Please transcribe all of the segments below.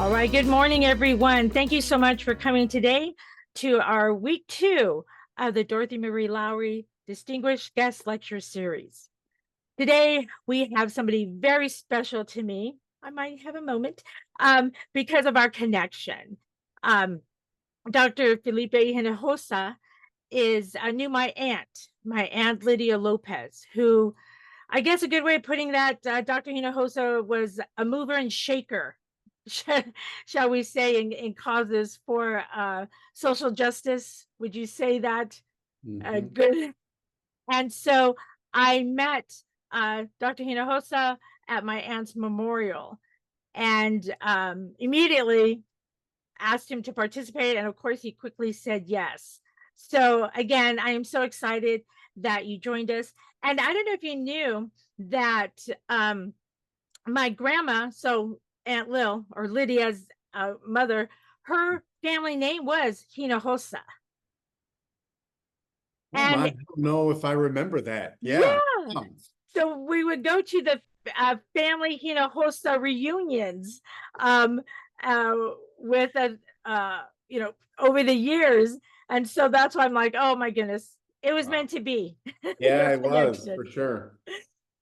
All right, good morning, everyone. Thank you so much for coming today to our week 2 of the Dorothy Marie Lowry Distinguished Guest Lecture Series. Today, we have somebody very special to me. I might have a moment because of our connection. Dr. Felipe Hinojosa knew my aunt Lydia Lopez, who I guess a good way of putting that, Dr. Hinojosa was a mover and shaker, shall we say, in causes for social justice. Would you say that? Good. And so I met Dr. Hinojosa at my aunt's memorial and immediately asked him to participate. And of course, he quickly said yes. So again, I am so excited that you joined us. And I don't know if you knew that my grandma, so Aunt Lil, or Lydia's mother, her family name was Hinojosa. And I don't know if I remember that. Yeah. So we would go to the family Hinojosa reunions with over the years. And so that's why I'm like, oh my goodness, it was meant to be. Yeah, it was for sure.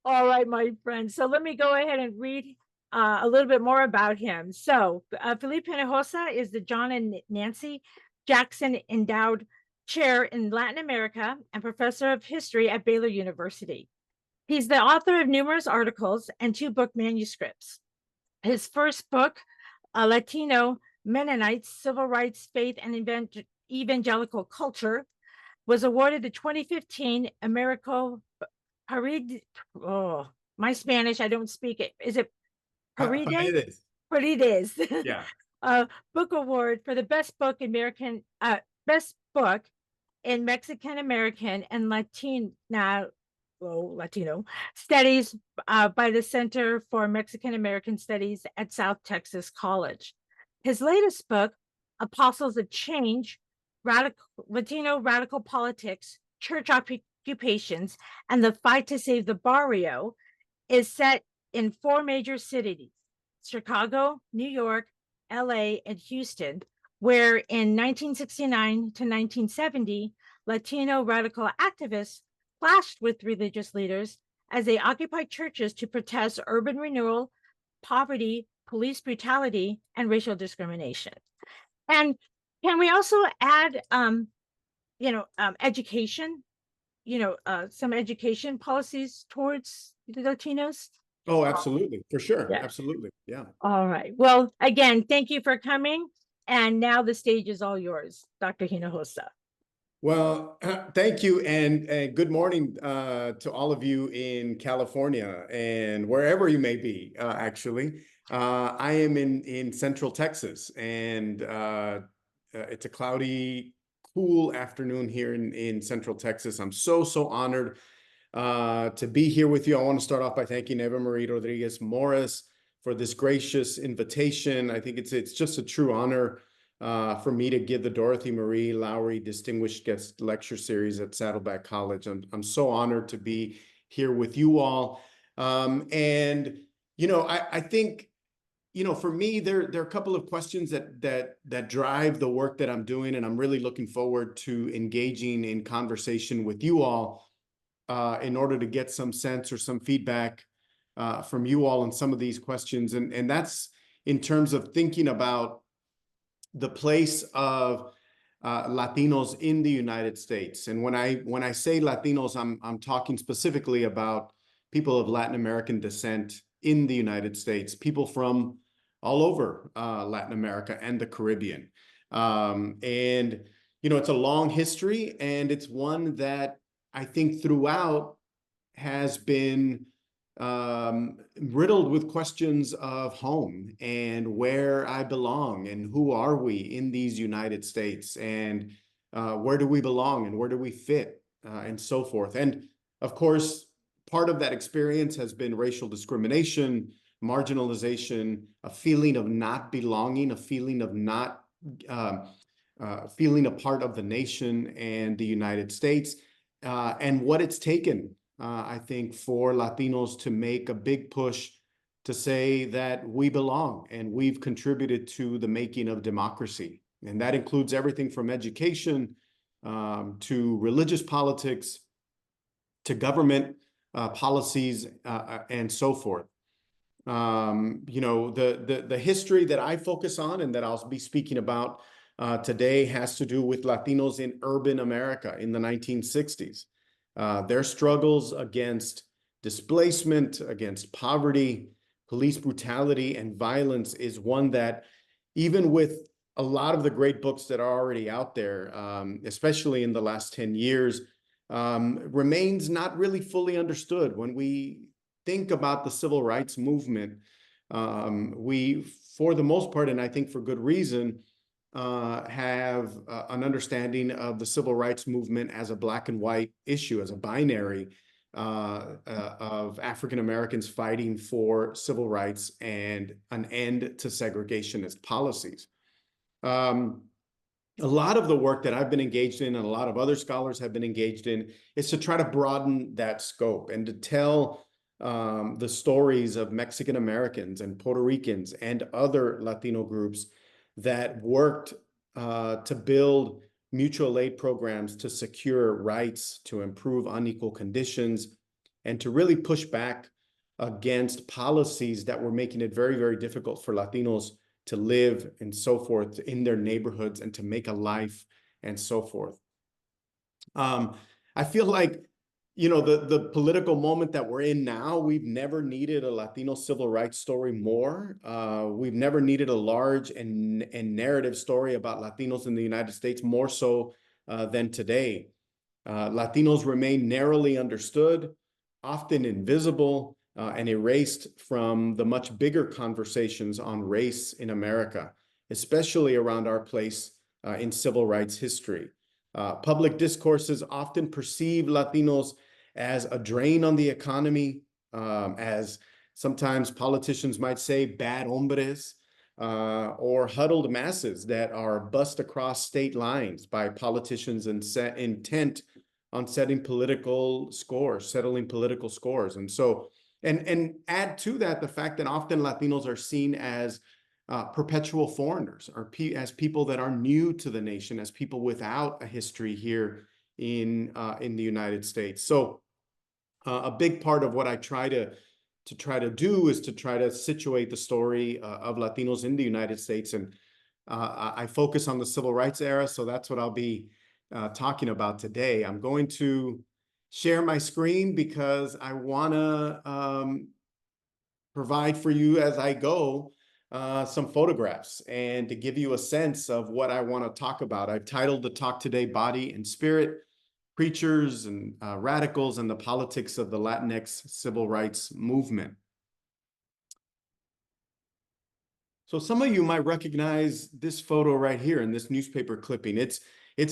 All right, my friend. So let me go ahead and read a little bit more about him. So Felipe Hinojosa is the John and Nancy Jackson Endowed Chair in Latin America and Professor of History at Baylor University. He's the author of numerous articles and 2 book manuscripts. His first book, Latino Mennonites, Civil Rights, Faith, and Evangelical Culture, was awarded the 2015 Americo Paride. Oh, my Spanish, I don't speak it. Is it Paride? Paredes. Yeah. Book award for the best book in Mexican American and Latino studies by the Center for Mexican American Studies at South Texas College. His latest book, Apostles of Change, Latino Radical Politics, Church Occupations, and the Fight to Save the Barrio, is set in 4 major cities, Chicago, New York, LA, and Houston, where in 1969 to 1970, Latino radical activists clashed with religious leaders as they occupied churches to protest urban renewal, poverty, police brutality, and racial discrimination. And can we also add, education, some education policies towards the Latinos? Oh, absolutely. For sure. Yeah. Absolutely. Yeah. All right. Well, again, thank you for coming. And now the stage is all yours, Dr. Hinojosa. Well, thank you. And good morning to all of you in California and wherever you may be, actually. I am in Central Texas, and it's a cloudy, cool afternoon here in Central Texas. I'm so honored to be here with you. I want to start off by thanking Eva Marie Rodriguez Morris for this gracious invitation. I think it's just a true honor for me to give the Dorothy Marie Lowry Distinguished Guest Lecture Series at Saddleback College. I'm so honored to be here with you all. I think, for me, there are a couple of questions that drive the work that I'm doing, and I'm really looking forward to engaging in conversation with you all in order to get some sense or some feedback from you all on some of these questions. And that's in terms of thinking about the place of Latinos in the United States. And when I say Latinos, I'm talking specifically about people of Latin American descent in the United States, people from all over Latin America and the Caribbean. It's a long history, and it's one that I think throughout has been riddled with questions of home and where I belong and who are we in these United States, and where do we belong and where do we fit, and so forth. And of course, part of that experience has been racial discrimination, marginalization, a feeling of not belonging, a feeling of not feeling a part of the nation and the United States, and what it's taken, I think, for Latinos to make a big push to say that we belong and we've contributed to the making of democracy. And that includes everything from education to religious politics, to government policies, and so forth. The history that I focus on and that I'll be speaking about today has to do with Latinos in urban America in the 1960s. Their struggles against displacement, against poverty, police brutality, and violence is one that, even with a lot of the great books that are already out there, especially in the last 10 years, remains not really fully understood. When we think about the civil rights movement, we, for the most part, and I think for good reason, have an understanding of the civil rights movement as a black and white issue, as a binary of African Americans fighting for civil rights and an end to segregationist policies. A lot of the work that I've been engaged in and a lot of other scholars have been engaged in is to try to broaden that scope and to tell the stories of Mexican Americans and Puerto Ricans and other Latino groups that worked to build mutual aid programs to secure rights, to improve unequal conditions, and to really push back against policies that were making it very, very difficult for Latinos to live and so forth in their neighborhoods and to make a life and so forth. I feel like, the political moment that we're in now, we've never needed a Latino civil rights story more. We've never needed a large and narrative story about Latinos in the United States more so than today. Latinos remain narrowly understood, often invisible, and erased from the much bigger conversations on race in America, especially around our place in civil rights history. Public discourses often perceive Latinos as a drain on the economy, as sometimes politicians might say, bad hombres, or huddled masses that are bussed across state lines by politicians intent on settling political scores. And so, and add to that the fact that often Latinos are seen as perpetual foreigners, or as people that are new to the nation, as people without a history here in the United States. So a big part of what I try to do is to try to situate the story of Latinos in the United States. And I focus on the civil rights era, so that's what I'll be talking about today. I'm going to share my screen because I want to provide for you as I go some photographs and to give you a sense of what I want to talk about. I've titled the talk today, Body and Spirit, Preachers and Radicals and the Politics of the Latinx Civil Rights Movement. So some of you might recognize this photo right here in this newspaper clipping. It's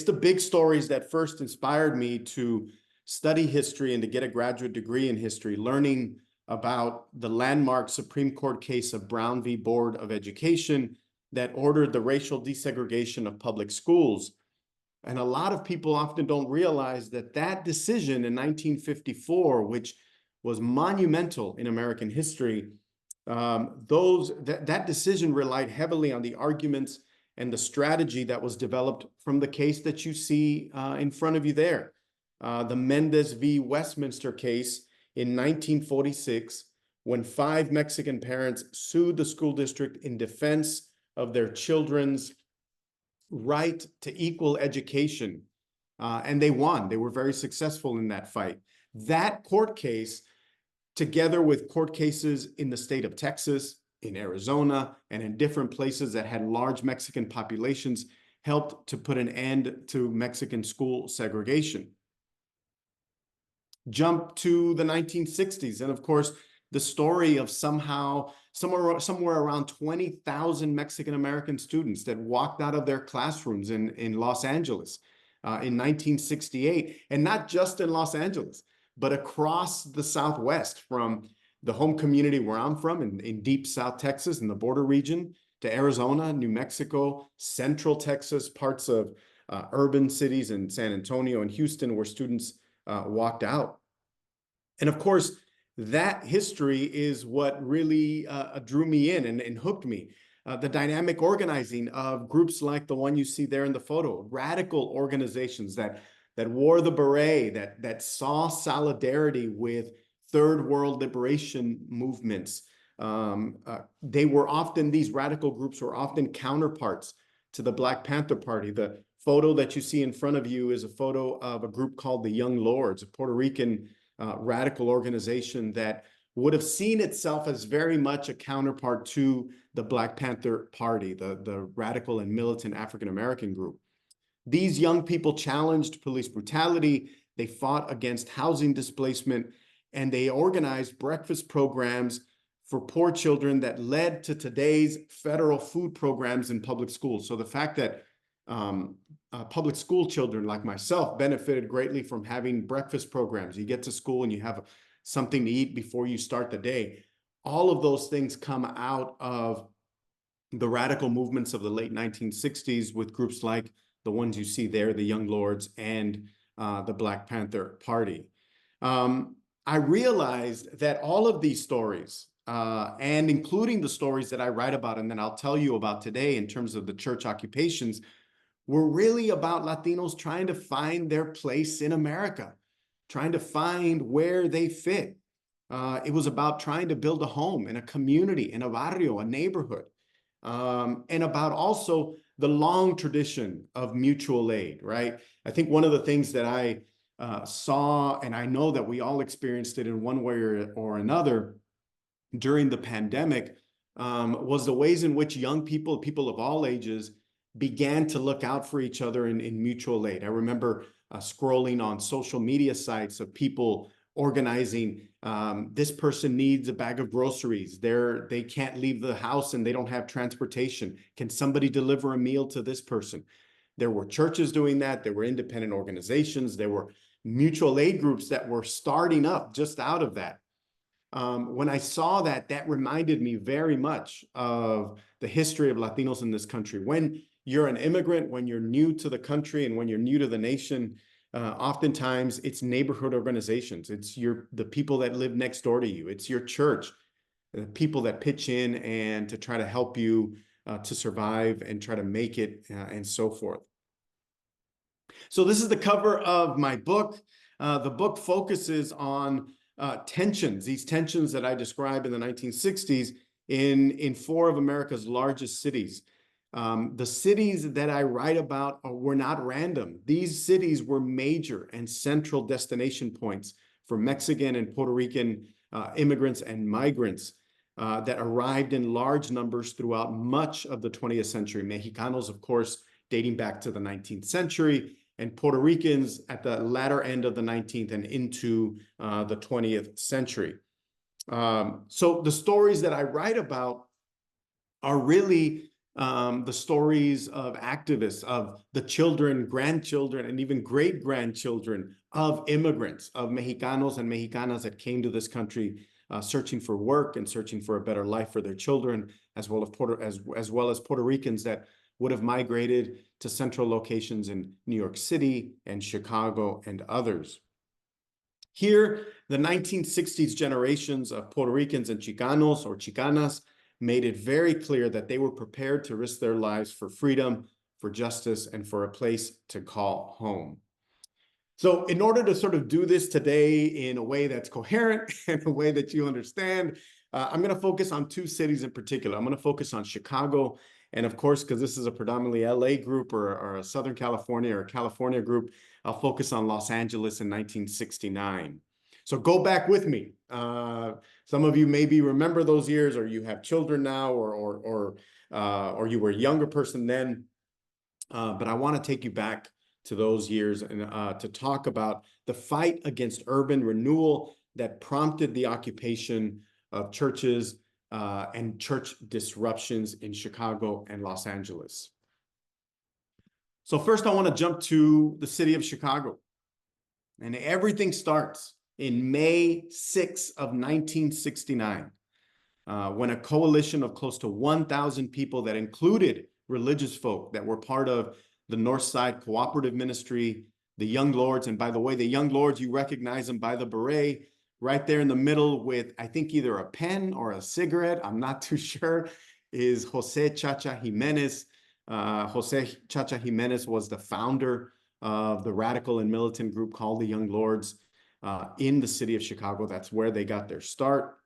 the big stories that first inspired me to study history and to get a graduate degree in history, learning about the landmark Supreme Court case of Brown v. Board of Education that ordered the racial desegregation of public schools. And a lot of people often don't realize that that decision in 1954, which was monumental in American history, that decision relied heavily on the arguments and the strategy that was developed from the case that you see in front of you there, the Mendez v. Westminster case in 1946, when 5 Mexican parents sued the school district in defense of their children's right to equal education. And they won. They were very successful in that fight. That court case, together with court cases in the state of Texas, in Arizona, and in different places that had large Mexican populations, helped to put an end to Mexican school segregation. Jump to the 1960s, and of course, the story of somewhere around 20,000 Mexican American students that walked out of their classrooms in Los Angeles in 1968, and not just in Los Angeles, but across the Southwest, from the home community where I'm from in deep South Texas in the border region, to Arizona, New Mexico, Central Texas, parts of urban cities in San Antonio and Houston, where students walked out. And of course, that history is what really drew me in and hooked me. The dynamic organizing of groups like the one you see there in the photo, radical organizations that wore the beret, that saw solidarity with third world liberation movements. These radical groups were often counterparts to the Black Panther Party. The photo that you see in front of you is a photo of a group called the Young Lords, a Puerto Rican radical organization that would have seen itself as very much a counterpart to the Black Panther Party, the radical and militant African-American group. These young people challenged police brutality, they fought against housing displacement, and they organized breakfast programs for poor children that led to today's federal food programs in public schools. So the fact that public school children like myself benefited greatly from having breakfast programs. You get to school and you have something to eat before you start the day. All of those things come out of the radical movements of the late 1960s with groups like the ones you see there, the Young Lords and the Black Panther Party. I realized that all of these stories, and including the stories that I write about and then I'll tell you about today in terms of the church occupations, were really about Latinos trying to find their place in America, trying to find where they fit. It was about trying to build a home in a community, in a barrio, a neighborhood, and about also the long tradition of mutual aid, right? I think one of the things that I saw, and I know that we all experienced it in one way or another during the pandemic, was the ways in which young people, people of all ages, began to look out for each other in mutual aid. I remember scrolling on social media sites of people organizing, this person needs a bag of groceries. They can't leave the house and they don't have transportation. Can somebody deliver a meal to this person? There were churches doing that. There were independent organizations. There were mutual aid groups that were starting up just out of that. When I saw that, that reminded me very much of the history of Latinos in this country. When you're an immigrant, when you're new to the country and when you're new to the nation, oftentimes it's neighborhood organizations. It's the people that live next door to you. It's your church, the people that pitch in and to try to help you to survive and try to make it and so forth. So this is the cover of my book. The book focuses on tensions, these tensions that I described in the 1960s in four of America's largest cities. The cities that I write about were not random. These cities were major and central destination points for Mexican and Puerto Rican immigrants and migrants that arrived in large numbers throughout much of the 20th century. Mexicanos, of course, dating back to the 19th century, and Puerto Ricans at the latter end of the 19th and into the 20th century. So the stories that I write about are really the stories of activists, of the children, grandchildren, and even great-grandchildren of immigrants, of Mexicanos and Mexicanas that came to this country searching for work and searching for a better life for their children, as well as Puerto Ricans that would have migrated to central locations in New York City and Chicago and others. Here, the 1960s generations of Puerto Ricans and Chicanos or Chicanas made it very clear that they were prepared to risk their lives for freedom, for justice, and for a place to call home. So in order to sort of do this today in a way that's coherent and a way that you understand, I'm going to focus on two cities in particular. I'm going to focus on Chicago. And of course, because this is a predominantly LA group or a Southern California or California group, I'll focus on Los Angeles in 1969. So go back with me. Some of you maybe remember those years, or you have children now, or you were a younger person then. But I want to take you back to those years and to talk about the fight against urban renewal that prompted the occupation of churches and church disruptions in Chicago and Los Angeles. So first, I want to jump to the city of Chicago. And everything starts in May 6 of 1969, when a coalition of close to 1,000 people that included religious folk that were part of the North Side Cooperative Ministry, the Young Lords, and by the way, the Young Lords, you recognize them by the beret, right there in the middle with, I think, either a pen or a cigarette, I'm not too sure, is Jose Chacha Jimenez. Jose Chacha Jimenez was the founder of the radical and militant group called the Young Lords in the city of Chicago. That's where they got their start.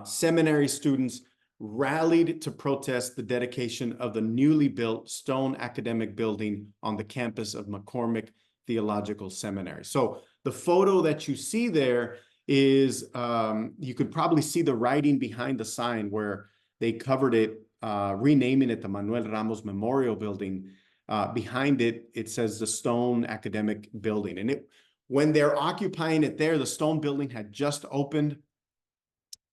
Seminary students rallied to protest the dedication of the newly built stone academic building on the campus of McCormick Theological Seminary. So the photo that you see there is, you could probably see the writing behind the sign where they covered it, renaming it the Manuel Ramos Memorial Building. Behind it, it says the Stone Academic Building. And when they're occupying it there, the Stone Building had just opened,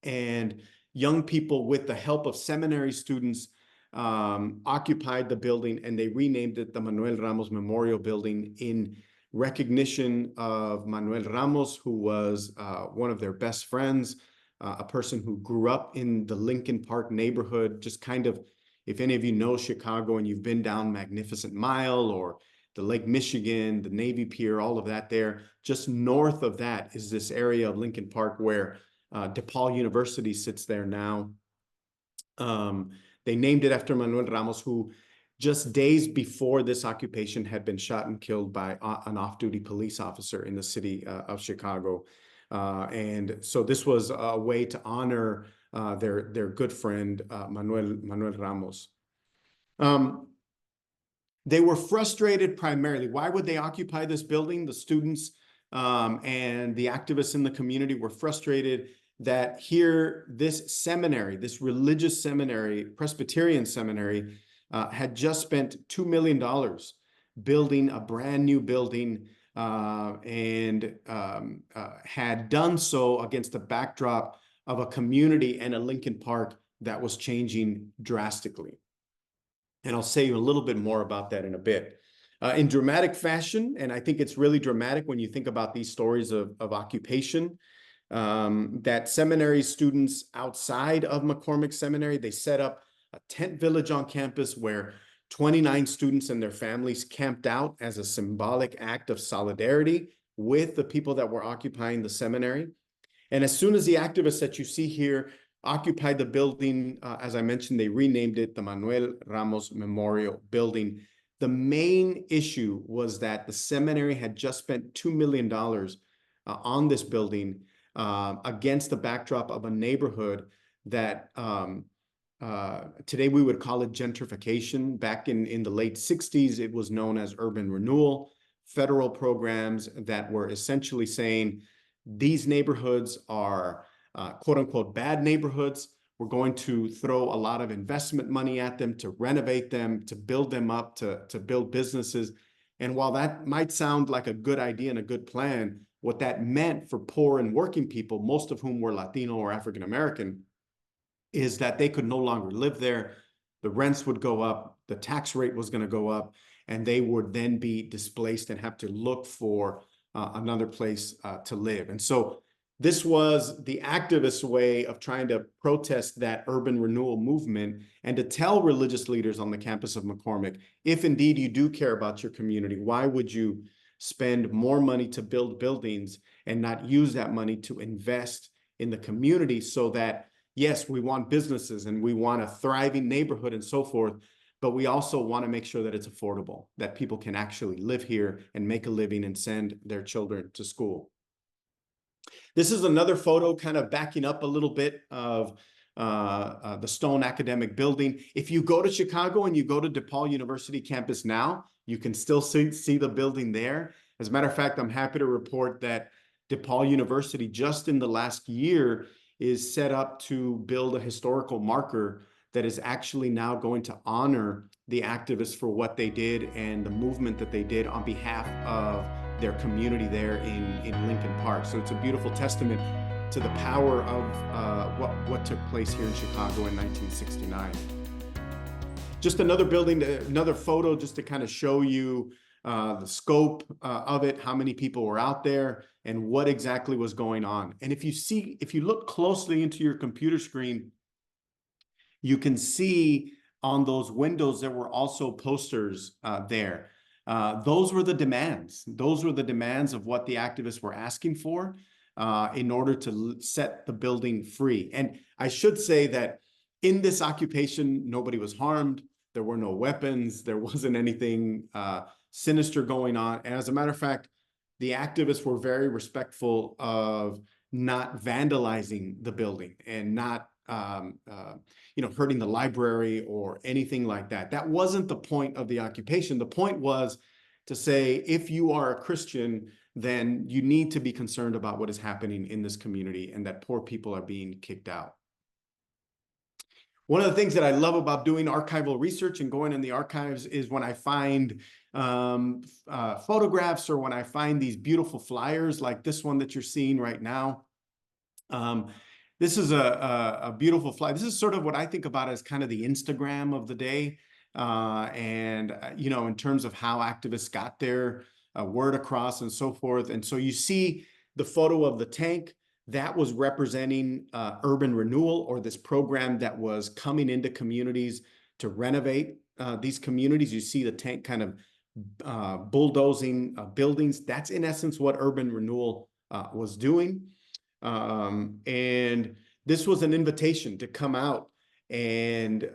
and young people, with the help of seminary students, occupied the building, and they renamed it the Manuel Ramos Memorial Building in recognition of Manuel Ramos, who was one of their best friends, a person who grew up in the Lincoln Park neighborhood, just kind of, if any of you know Chicago and you've been down Magnificent Mile or the Lake Michigan, the Navy Pier, all of that there, just north of that is this area of Lincoln Park where DePaul University sits there now. They named it after Manuel Ramos, who just days before this occupation had been shot and killed by an off-duty police officer in the city of Chicago. And so this was a way to honor their good friend, Manuel Ramos. They were frustrated primarily. Why would they occupy this building? The students and the activists in the community were frustrated that here, this seminary, this religious seminary, Presbyterian seminary, had just spent $2 million building a brand new building, and had done so against the backdrop of a community and a Lincoln Park that was changing drastically. And I'll say a little bit more about that in a bit. In dramatic fashion, and I think it's really dramatic when you think about these stories of occupation, that seminary students outside of McCormick Seminary, they set up a tent village on campus where 29 students and their families camped out as a symbolic act of solidarity with the people that were occupying the seminary. And as soon as the activists that you see here occupied the building, as I mentioned, they renamed it the Manuel Ramos Memorial Building. The main issue was that the seminary had just spent $2 million on this building, against the backdrop of a neighborhood that today we would call it gentrification. Back in the late 60s, it was known as urban renewal, federal programs that were essentially saying these neighborhoods are quote unquote bad neighborhoods. We're going to throw a lot of investment money at them to renovate them, to build them up, to build businesses. And while that might sound like a good idea and a good plan, what that meant for poor and working people, most of whom were Latino or African American, is that they could no longer live there. The rents would go up, the tax rate was going to go up, and they would then be displaced and have to look for another place to live. And so this was the activist way of trying to protest that urban renewal movement and to tell religious leaders on the campus of McCormick, if indeed you do care about your community, why would you spend more money to build buildings and not use that money to invest in the community so that, yes, we want businesses and we want a thriving neighborhood and so forth, but we also want to make sure that it's affordable, that people can actually live here and make a living and send their children to school. This is another photo kind of backing up a little bit of the Stone Academic Building. If you go to Chicago and you go to DePaul University campus now, you can still see the building there. As a matter of fact, I'm happy to report that DePaul University just in the last year is set up to build a historical marker that is actually now going to honor the activists for what they did and the movement that they did on behalf of their community there in Lincoln Park. So it's a beautiful testament to the power of what took place here in Chicago in 1969. Just another building, another photo just to kind of show you the scope of it, how many people were out there, and what exactly was going on. And if you look closely into your computer screen, you can see on those windows there were also posters there. Those were the demands. Those were the demands of what the activists were asking for. in order to set the building free. And I should say that in this occupation, nobody was harmed. There were no weapons. There wasn't anything sinister going on. And as a matter of fact, the activists were very respectful of not vandalizing the building and not hurting the library or anything like that. That wasn't the point of the occupation. The point was to say, if you are a Christian, then you need to be concerned about what is happening in this community and that poor people are being kicked out. One of the things that I love about doing archival research and going in the archives is when I find photographs or when I find these beautiful flyers like this one that you're seeing right now. This is a beautiful flyer. This is sort of what I think about as kind of the Instagram of the day. In terms of how activists got their word across and so forth. And so you see the photo of the tank. That was representing urban renewal, or this program that was coming into communities to renovate these communities. You see the tank kind of bulldozing buildings. That's in essence what urban renewal was doing. And this was an invitation to come out and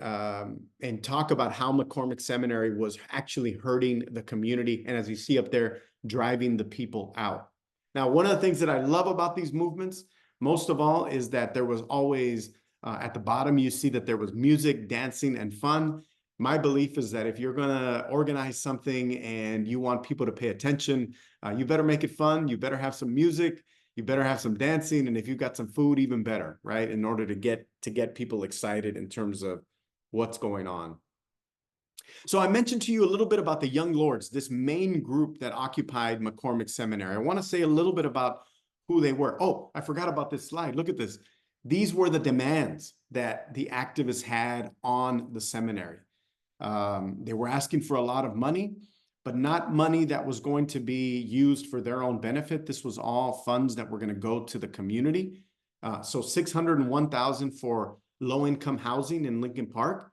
talk about how McCormick Seminary was actually hurting the community. And as you see up there, driving the people out. Now, one of the things that I love about these movements, most of all, is that there was always, at the bottom, you see that there was music, dancing, and fun. My belief is that if you're going to organize something and you want people to pay attention, you better make it fun. You better have some music. You better have some dancing. And if you've got some food, even better, right? In order to get people excited in terms of what's going on. So I mentioned to you a little bit about the Young Lords, this main group that occupied McCormick Seminary. I want to say a little bit about who they were. Oh, I forgot about this slide. Look at this. These were the demands that the activists had on the seminary. They were asking for a lot of money, but not money that was going to be used for their own benefit. This was all funds that were going to go to the community. So $601,000 for low-income housing in Lincoln Park.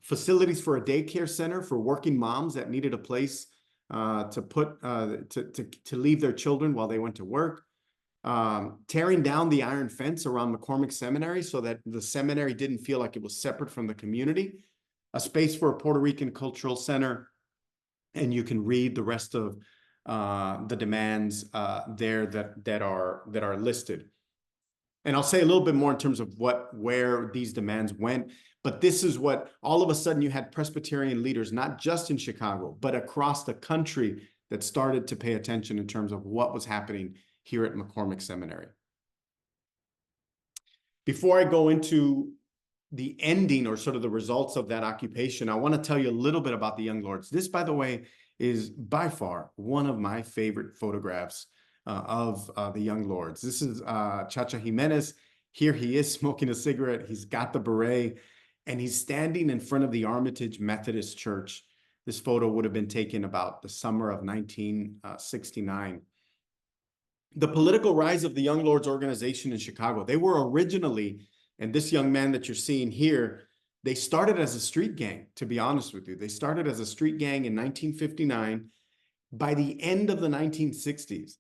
Facilities for a daycare center for working moms that needed a place to leave their children while they went to work. Tearing down the iron fence around McCormick Seminary so that the seminary didn't feel like it was separate from the community. A space for a Puerto Rican cultural center. And you can read the rest of the demands there that are listed. And I'll say a little bit more in terms of where these demands went. But this is what, all of a sudden, you had Presbyterian leaders, not just in Chicago, but across the country, that started to pay attention in terms of what was happening here at McCormick Seminary. Before I go into the ending or sort of the results of that occupation, I want to tell you a little bit about the Young Lords. This, by the way, is by far one of my favorite photographs of the Young Lords. This is Chacha Jimenez. Here he is smoking a cigarette. He's got the beret, and he's standing in front of the Armitage Methodist Church. This photo would have been taken about the summer of 1969. The political rise of the Young Lords organization in Chicago, they were originally, and this young man that you're seeing here, they started as a street gang, to be honest with you. They started as a street gang in 1959. By the end of the 1960s,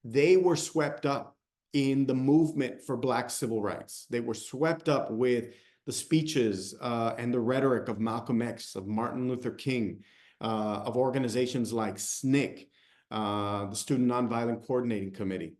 they were swept up in the movement for Black civil rights. They were swept up with the speeches and the rhetoric of Malcolm X, of Martin Luther King, of organizations like SNCC, the Student Nonviolent Coordinating Committee.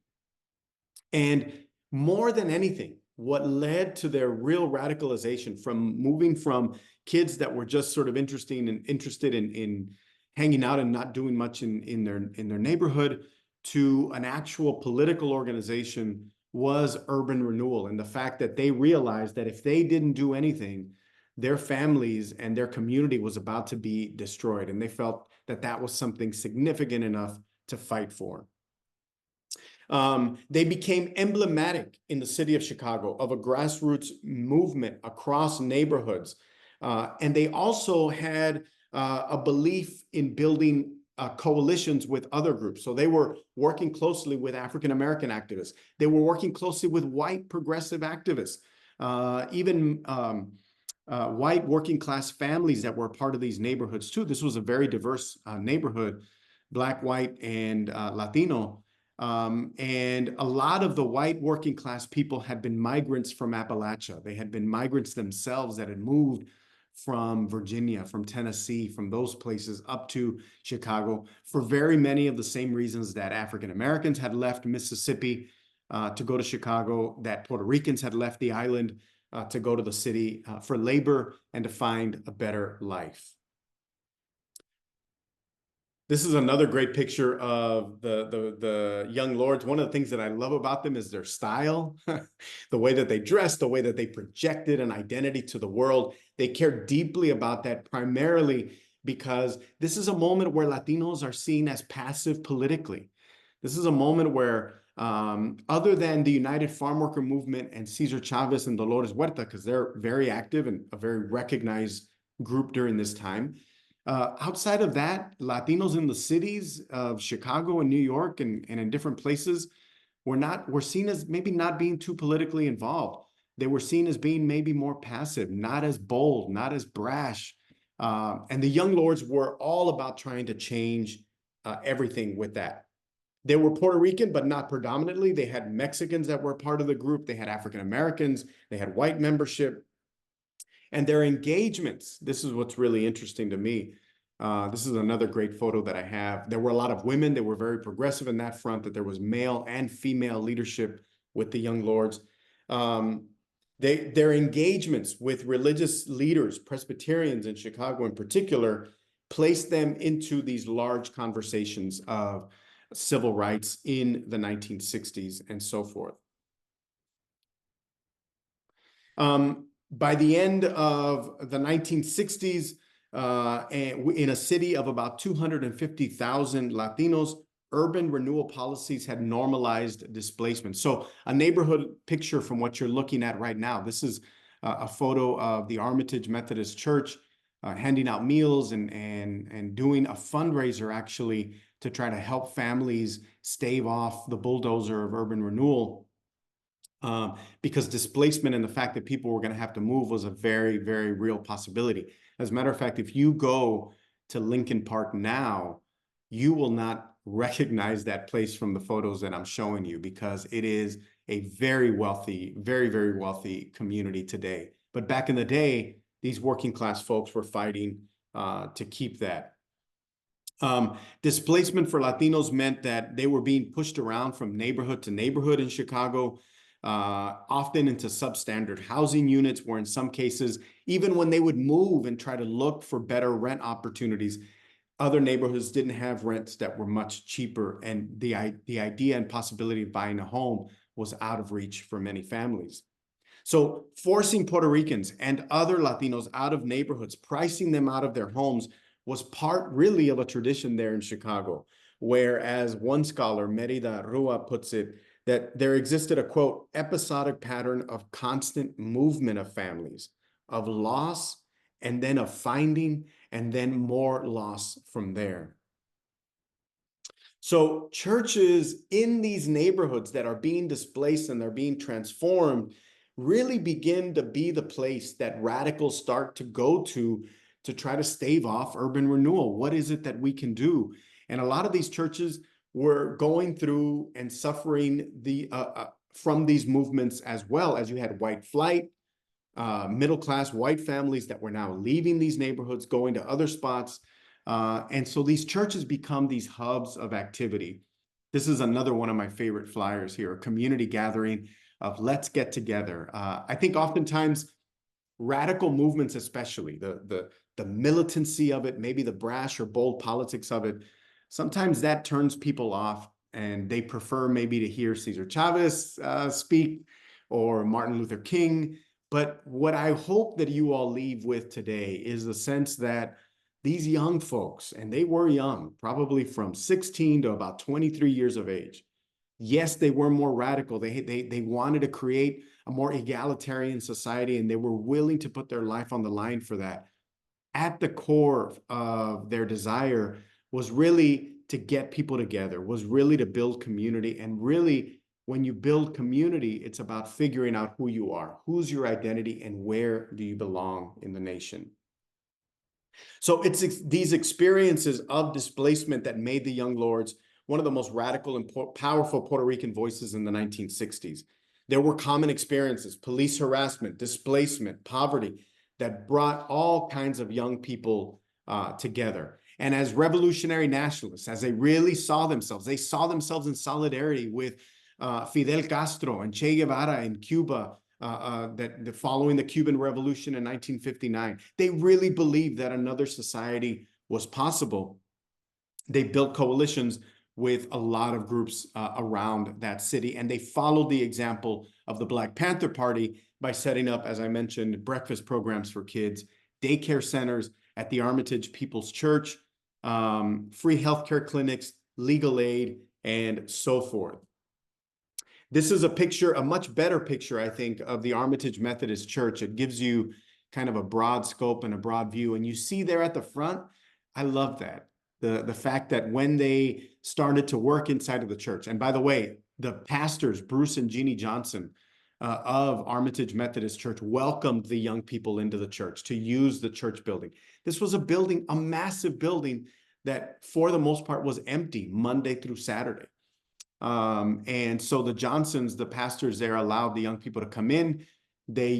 And more than anything, what led to their real radicalization, from moving from kids that were just sort of interested in hanging out and not doing much in their neighborhood, to an actual political organization, was urban renewal, and the fact that they realized that if they didn't do anything, their families and their community was about to be destroyed, and they felt that that was something significant enough to fight for. They became emblematic in the city of Chicago of a grassroots movement across neighborhoods, and they also had a belief in building coalitions with other groups. So they were working closely with African-American activists. They were working closely with white progressive activists, even white working class families that were part of these neighborhoods too. This was a very diverse neighborhood, Black, white, and Latino. And a lot of the white working class people had been migrants from Appalachia. They had been migrants themselves that had moved from Virginia, from Tennessee, from those places up to Chicago for very many of the same reasons that African Americans had left Mississippi to go to Chicago, that Puerto Ricans had left the island to go to the city for labor and to find a better life. This is another great picture of the young lords. One of the things that I love about them is their style, the way that they dress, the way that they projected an identity to the world. They care deeply about that, primarily because this is a moment where Latinos are seen as passive politically. This is a moment where, other than the United Farm Worker Movement and Cesar Chavez and Dolores Huerta, because they're very active and a very recognized group during this time, outside of that, Latinos in the cities of Chicago and New York and in different places were seen as maybe not being too politically involved. They were seen as being maybe more passive, not as bold, not as brash. And the young lords were all about trying to change everything with that. They were Puerto Rican, but not predominantly. They had Mexicans that were part of the group. They had African Americans. They had white membership. And their engagements, this is what's really interesting to me. This is another great photo that I have. There were a lot of women. They were very progressive in that front, that there was male and female leadership with the young lords. Their engagements with religious leaders, Presbyterians in Chicago in particular, placed them into these large conversations of civil rights in the 1960s and so forth. By the end of the 1960s, in a city of about 250,000 Latinos, urban renewal policies had normalized displacement. So a neighborhood picture from what you're looking at right now. This is a photo of the Armitage Methodist Church handing out meals and doing a fundraiser actually to try to help families stave off the bulldozer of urban renewal. Because displacement and the fact that people were going to have to move was a very, very real possibility. As a matter of fact, if you go to Lincoln Park now, you will not recognize that place from the photos that I'm showing you, because it is a very wealthy, very, very wealthy community today. But back in the day, these working class folks were fighting to keep that. Displacement for Latinos meant that they were being pushed around from neighborhood to neighborhood in Chicago, often into substandard housing units, where in some cases, even when they would move and try to look for better rent opportunities, other neighborhoods didn't have rents that were much cheaper, and the idea and possibility of buying a home was out of reach for many families. So forcing Puerto Ricans and other Latinos out of neighborhoods, pricing them out of their homes, was part really of a tradition there in Chicago, where, as one scholar, Merida Rua, puts it, that there existed a, quote, episodic pattern of constant movement of families, of loss, and then of finding, and then more loss from there. So churches in these neighborhoods that are being displaced and they're being transformed really begin to be the place that radicals start to go to try to stave off urban renewal. What is it that we can do? And a lot of these churches were going through and suffering from these movements, as well as you had white flight, middle-class white families that were now leaving these neighborhoods, going to other spots. And so these churches become these hubs of activity. This is another one of my favorite flyers here, a community gathering of let's get together. I think oftentimes radical movements, especially the militancy of it, maybe the brash or bold politics of it, sometimes that turns people off, and they prefer maybe to hear Cesar Chavez speak or Martin Luther King. But what I hope that you all leave with today is the sense that these young folks, and they were young, probably from 16 to about 23 years of age, yes, they were more radical. They wanted to create a more egalitarian society, and they were willing to put their life on the line for that. At the core of their desire was really to get people together, was really to build community. And really, when you build community, it's about figuring out who you are, who's your identity, and where do you belong in the nation. So it's these experiences of displacement that made the young lords one of the most radical and powerful Puerto Rican voices in the 1960s. There were common experiences, police harassment, displacement, poverty, that brought all kinds of young people together. And as revolutionary nationalists, as they really saw themselves in solidarity with Fidel Castro and Che Guevara in Cuba, following the Cuban Revolution in 1959. They really believed that another society was possible. They built coalitions with a lot of groups around that city, and they followed the example of the Black Panther Party by setting up, as I mentioned, breakfast programs for kids, daycare centers at the Armitage People's Church, free healthcare clinics, legal aid, and so forth. This is a picture, a much better picture, I think, of the Armitage Methodist Church. It gives you kind of a broad scope and a broad view. And you see there at the front, I love that. The fact that when they started to work inside of the church, and by the way, the pastors, Bruce and Jeannie Johnson of Armitage Methodist Church, welcomed the young people into the church to use the church building. This was a building, a massive building that for the most part was empty Monday through Saturday. And so the Johnsons, the pastors there, allowed the young people to come in. They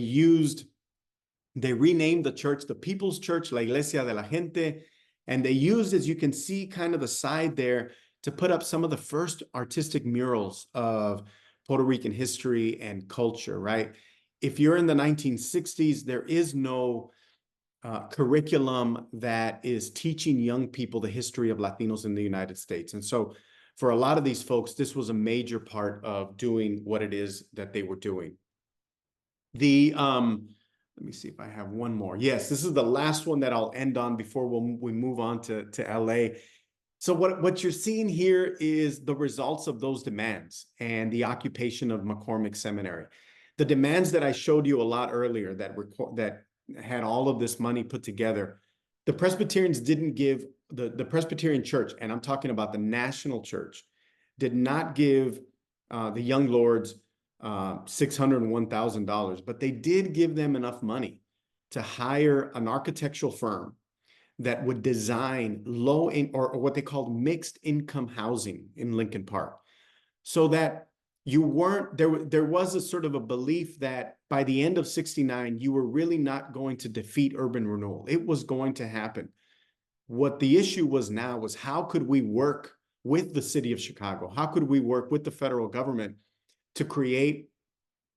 renamed the church the People's Church, La Iglesia de la Gente. And they used, as you can see, kind of the side there to put up some of the first artistic murals of Puerto Rican history and culture, right? If you're in the 1960s, there is no curriculum that is teaching young people the history of Latinos in the United States. And so for a lot of these folks, this was a major part of doing what it is that they were doing. Let me see if I have one more. Yes, this is the last one that I'll end on before we move on to LA. So what you're seeing here is the results of those demands and the occupation of McCormick Seminary. The demands that I showed you a lot earlier that had all of this money put together, the Presbyterians didn't give, the Presbyterian Church, and I'm talking about the national church, did not give the young lords $601,000, but they did give them enough money to hire an architectural firm that would design or what they called mixed income housing in Lincoln Park, so that there was a sort of a belief that by the end of '69, you were really not going to defeat urban renewal. It was going to happen. What the issue was now was, how could we work with the city of Chicago? How could we work with the federal government to create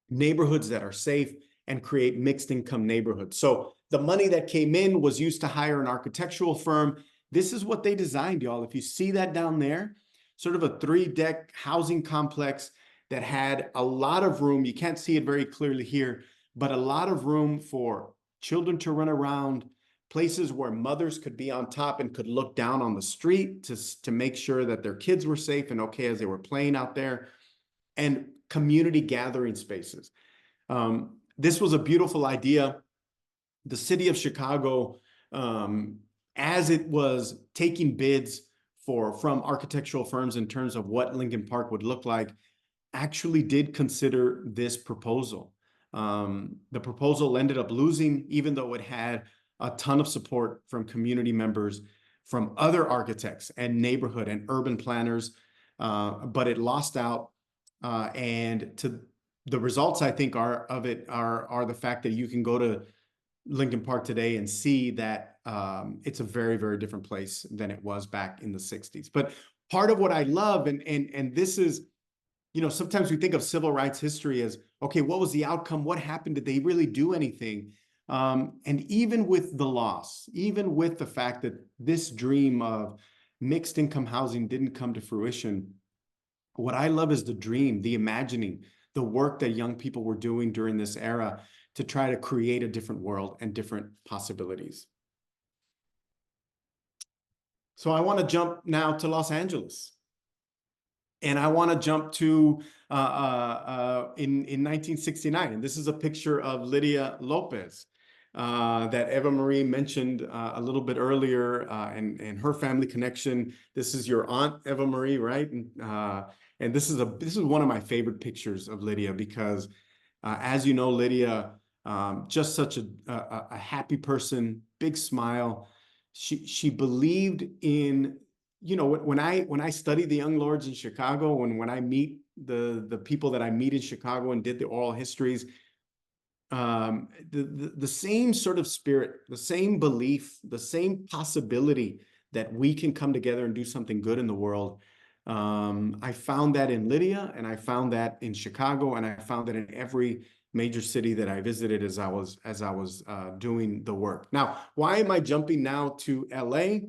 neighborhoods that are safe and create mixed income neighborhoods? So the money that came in was used to hire an architectural firm. This is what they designed, y'all. If you see that down there, sort of a 3-deck housing complex that had a lot of room. You can't see it very clearly here, but a lot of room for children to run around, places where mothers could be on top and could look down on the street to make sure that their kids were safe and okay as they were playing out there, and community gathering spaces. This was a beautiful idea. The city of Chicago, as it was taking bids from architectural firms in terms of what Lincoln Park would look like, actually did consider this proposal. The proposal ended up losing, even though it had a ton of support from community members, from other architects and neighborhood and urban planners, but it lost out. And the results, I think, are the fact that you can go to Lincoln Park today and see that it's a very, very different place than it was back in the 60s. But part of what I love, and this is, sometimes we think of civil rights history as, okay, what was the outcome? What happened? Did they really do anything? And even with the loss, even with the fact that this dream of mixed income housing didn't come to fruition, what I love is the dream, the imagining, the work that young people were doing during this era to try to create a different world and different possibilities. So I want to jump now to Los Angeles. And I want to jump to in 1969. And this is a picture of Lydia Lopez that Eva Marie mentioned a little bit earlier, and her family connection. This is your aunt, Eva Marie, right? And this is one of my favorite pictures of Lydia, because as you know, Lydia, just such a happy person, big smile. She believed in you know, when I study the Young Lords in Chicago, when I meet the people that I meet in Chicago and did the oral histories, the same sort of spirit, the same belief, the same possibility that we can come together and do something good in the world. I found that in Lydia, and I found that in Chicago, and I found that in every major city that I visited as I was doing the work. Now, why am I jumping now to LA?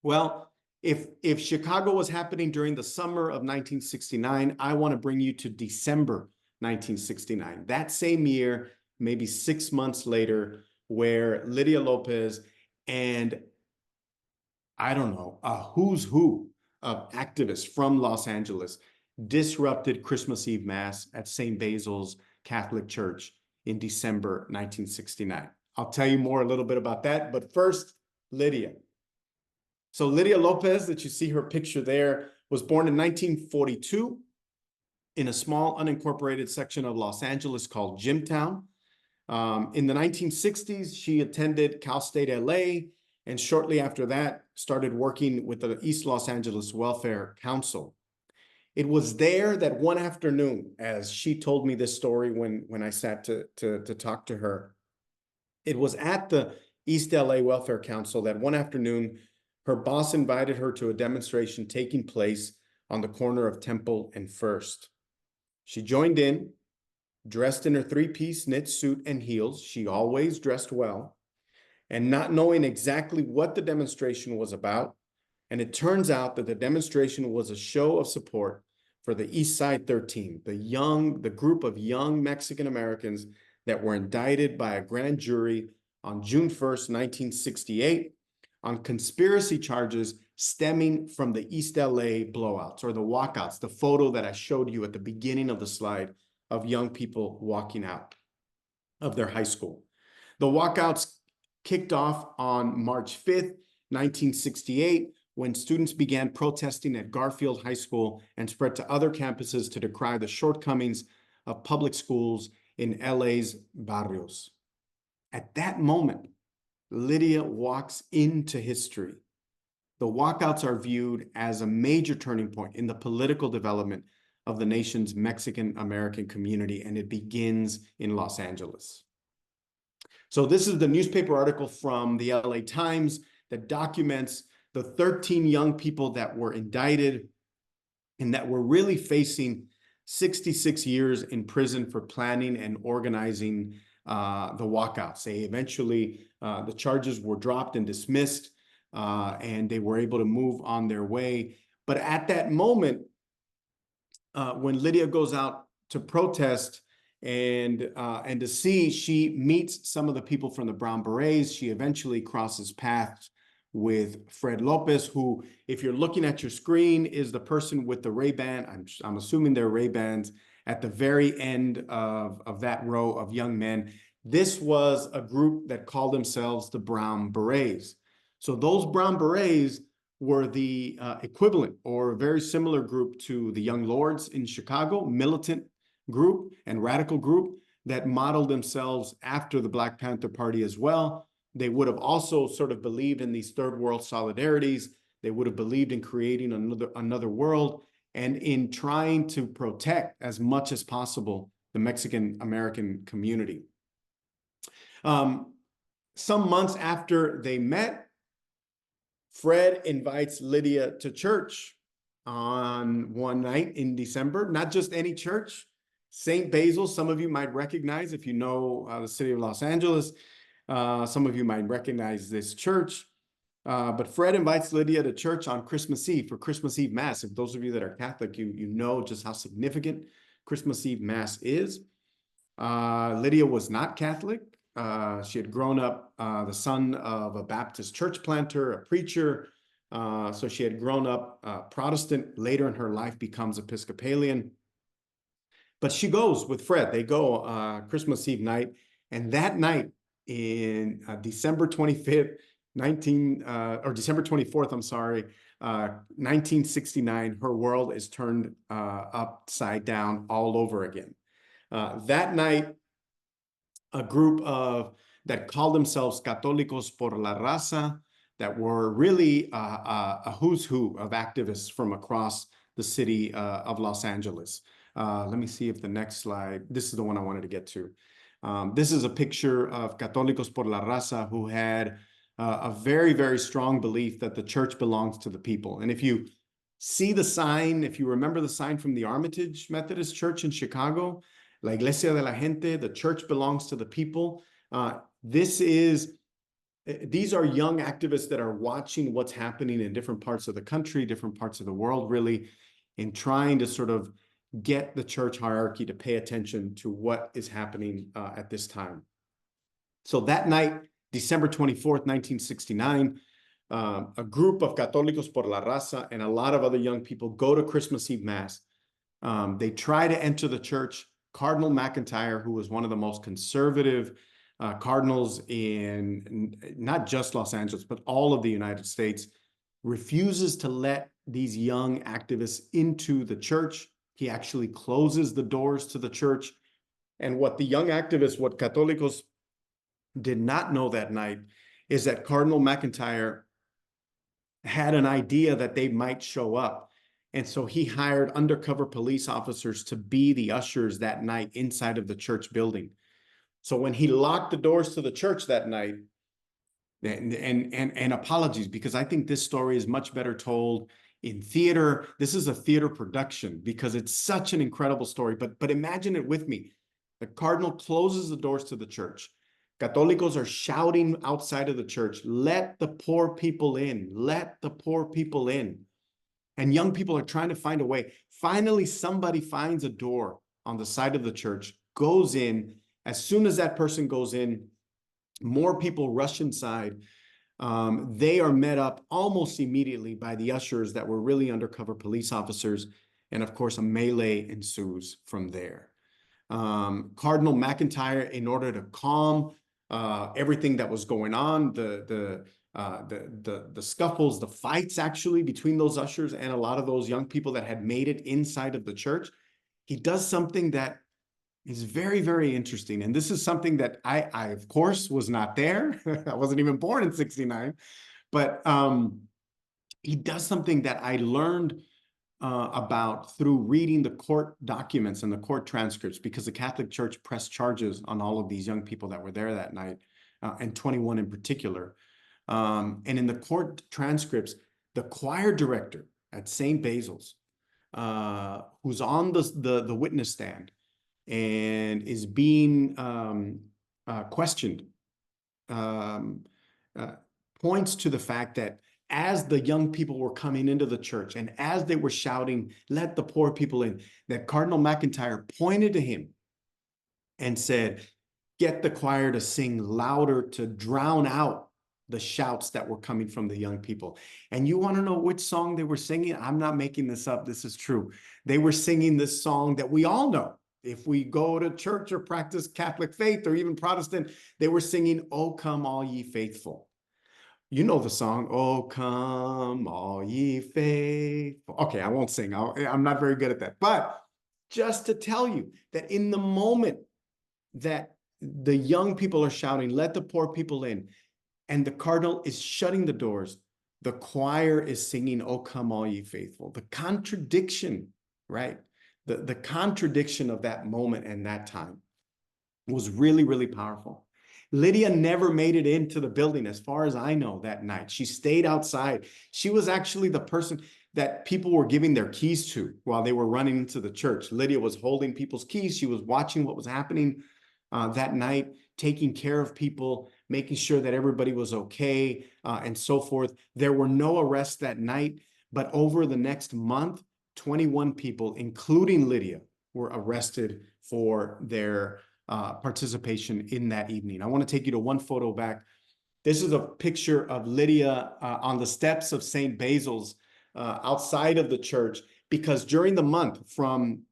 Well, if Chicago was happening during the summer of 1969, I want to bring you to December 1969. That same year, maybe 6 months later, where Lydia Lopez and I don't know, a who's who of activists from Los Angeles disrupted Christmas Eve Mass at St. Basil's Catholic Church in December 1969. I'll tell you more a little bit about that, but first, Lydia. So Lydia Lopez, that you see her picture there, was born in 1942 in a small unincorporated section of Los Angeles called Jimtown. In the 1960s, she attended Cal State LA, and shortly after that, started working with the East Los Angeles Welfare Council. It was there that one afternoon, as she told me this story when I sat to talk to her, it was at the East LA Welfare Council that one afternoon, her boss invited her to a demonstration taking place on the corner of Temple and First. She joined in, dressed in her three-piece knit suit and heels. She always dressed well, and not knowing exactly what the demonstration was about. And it turns out that the demonstration was a show of support for the East Side 13, the group of young Mexican Americans that were indicted by a grand jury on June 1st, 1968, on conspiracy charges stemming from the East LA blowouts or the walkouts, the photo that I showed you at the beginning of the slide of young people walking out of their high school. The walkouts kicked off on March 5th, 1968, when students began protesting at Garfield High School and spread to other campuses to decry the shortcomings of public schools in LA's barrios. At that moment, Lydia walks into history. The walkouts are viewed as a major turning point in the political development of the nation's Mexican American community, and it begins in Los Angeles. So this is the newspaper article from the LA Times that documents the 13 young people that were indicted and that were really facing 66 years in prison for planning and organizing the walkouts. They eventually, the charges were dropped and dismissed, and they were able to move on their way. But at that moment, when Lydia goes out to protest and to see, she meets some of the people from the Brown Berets. She eventually crosses paths with Fred Lopez, who, if you're looking at your screen, is the person with the Ray-Ban. I'm assuming they're Ray-Bans at the very end of that row of young men. This was a group that called themselves the Brown Berets. So those Brown Berets were the equivalent or very similar group to the Young Lords in Chicago, militant group and radical group that modeled themselves after the Black Panther Party as well. They would have also sort of believed in these third world solidarities. They would have believed in creating another world and in trying to protect as much as possible the Mexican American community. Some months after they met, Fred invites Lydia to church on one night in December, not just any church, St. Basil. Some of you might recognize, if you know the city of Los Angeles, some of you might recognize this church. But Fred invites Lydia to church on Christmas Eve for Christmas Eve Mass. If those of you that are Catholic, you know just how significant Christmas Eve Mass is. Lydia was not Catholic. She had grown up the son of a Baptist church planter, a preacher. So she had grown up Protestant. Later in her life becomes Episcopalian. But she goes with Fred. They go Christmas Eve night. And that night in December 25th, December 24th, I'm sorry, 1969, her world is turned upside down all over again. That night, a group that called themselves Católicos por la Raza, that were really a who's who of activists from across the city of Los Angeles. Let me see if the next slide, this is the one I wanted to get to. This is a picture of Católicos por la Raza, who had a very, very strong belief that the church belongs to the people. And if you see the sign, if you remember the sign from the Armitage Methodist Church in Chicago, La Iglesia de la Gente, the church belongs to the people. These are young activists that are watching what's happening in different parts of the country, different parts of the world, really, in trying to sort of get the church hierarchy to pay attention to what is happening at this time. So that night, December 24th, 1969, a group of Católicos por la Raza and a lot of other young people go to Christmas Eve Mass. They try to enter the church. Cardinal McIntyre, who was one of the most conservative cardinals in not just Los Angeles, but all of the United States, refuses to let these young activists into the church. He actually closes the doors to the church. And what the young activists, what Católicos did not know that night, is that Cardinal McIntyre had an idea that they might show up. And so he hired undercover police officers to be the ushers that night inside of the church building. So when he locked the doors to the church that night, and apologies, because I think this story is much better told in theater. This is a theater production because it's such an incredible story. But imagine it with me. The cardinal closes the doors to the church. Católicos are shouting outside of the church, "Let the poor people in, let the poor people in." And young people are trying to find a way. Finally, somebody finds a door on the side of the church, goes in. As soon as that person goes in, more people rush inside. They are met up almost immediately by the ushers that were really undercover police officers. And of course, a melee ensues from there. Cardinal McIntyre, in order to calm everything that was going on, the scuffles, the fights actually between those ushers and a lot of those young people that had made it inside of the church, he does something that is very, very interesting. And this is something that I of course, was not there. I wasn't even born in '69. But he does something that I learned about through reading the court documents and the court transcripts, because the Catholic Church pressed charges on all of these young people that were there that night, and 21 in particular. And in the court transcripts, the choir director at St. Basil's, who's on the witness stand and is being questioned, points to the fact that as the young people were coming into the church and as they were shouting, "Let the poor people in," that Cardinal McIntyre pointed to him and said, "Get the choir to sing louder to drown out the shouts that were coming from the young people." And you want to know which song they were singing? I'm not making this up. This is true. They were singing this song that we all know. If we go to church or practice Catholic faith or even Protestant, they were singing, "Oh, come all ye faithful." You know the song, "Oh, come all ye faithful." Okay, I won't sing. I'm not very good at that. But just to tell you that in the moment that the young people are shouting, "Let the poor people in," and the cardinal is shutting the doors, the choir is singing, "Oh, come all ye faithful." The contradiction, right? The contradiction of that moment and that time was really, really powerful. Lydia never made it into the building, as far as I know, that night. She stayed outside. She was actually the person that people were giving their keys to while they were running into the church. Lydia was holding people's keys. She was watching what was happening that night, taking care of people, making sure that everybody was okay, and so forth. There were no arrests that night, but over the next month, 21 people, including Lydia, were arrested for their participation in that evening. I want to take you to one photo back. This is a picture of Lydia on the steps of St. Basil's outside of the church, because during the month from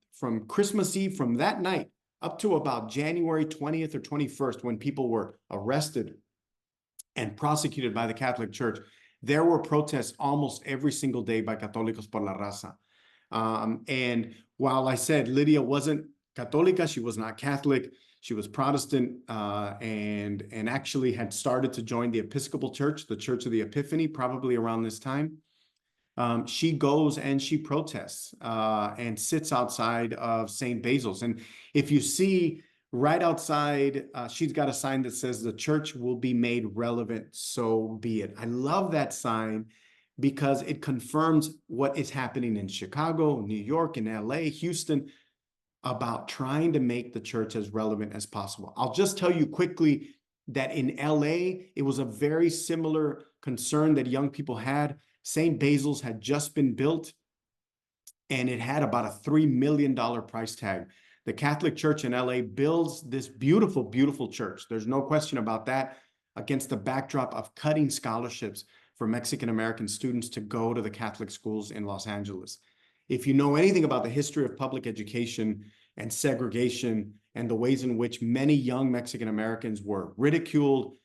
Christmas Eve, from that night up to about January 20th or 21st, when people were arrested and prosecuted by the Catholic Church, there were protests almost every single day by Católicos por la Raza. And while I said Lydia wasn't Católica, she was not Catholic, She was Protestant and actually had started to join the Episcopal Church, the Church of the Epiphany, probably around this time. She goes and she protests and sits outside of St. Basil's. And if you see right outside, she's got a sign that says, "The church will be made relevant, so be it." I love that sign because it confirms what is happening in Chicago, New York, and LA, Houston, about trying to make the church as relevant as possible. I'll just tell you quickly that in LA, it was a very similar concern that young people had. St. Basil's had just been built, and it had about a $3 million price tag. The Catholic Church in LA builds this beautiful, beautiful church. There's no question about that, against the backdrop of cutting scholarships for Mexican-American students to go to the Catholic schools in Los Angeles. If you know anything about the history of public education and segregation and the ways in which many young Mexican-Americans were ridiculed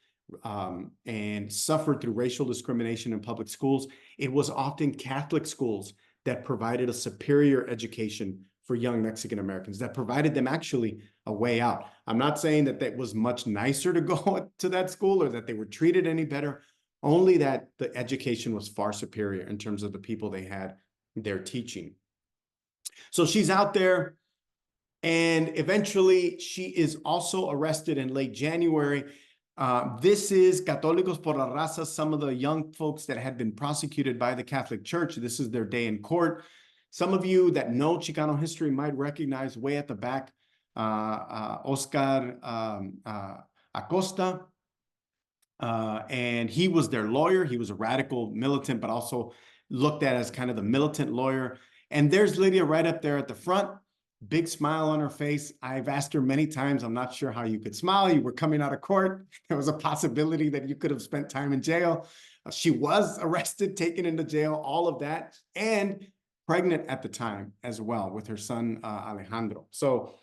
and suffered through racial discrimination in public schools, it was often Catholic schools that provided a superior education for young Mexican-Americans, that provided them actually a way out. I'm not saying that that was much nicer to go to that school or that they were treated any better, only that the education was far superior in terms of the people they had there teaching. So she's out there, and eventually she is also arrested in late January. This is Católicos por la Raza, some of the young folks that had been prosecuted by the Catholic Church. This is their day in court. Some of you that know Chicano history might recognize way at the back, Oscar Acosta. And he was their lawyer. He was a radical militant, but also looked at as kind of the militant lawyer. And there's Lydia right up there at the front. Big smile on her face. I've asked her many times, I'm not sure how you could smile. You were coming out of court. There was a possibility that you could have spent time in jail. She was arrested, taken into jail, all of that, and pregnant at the time as well with her son, Alejandro. So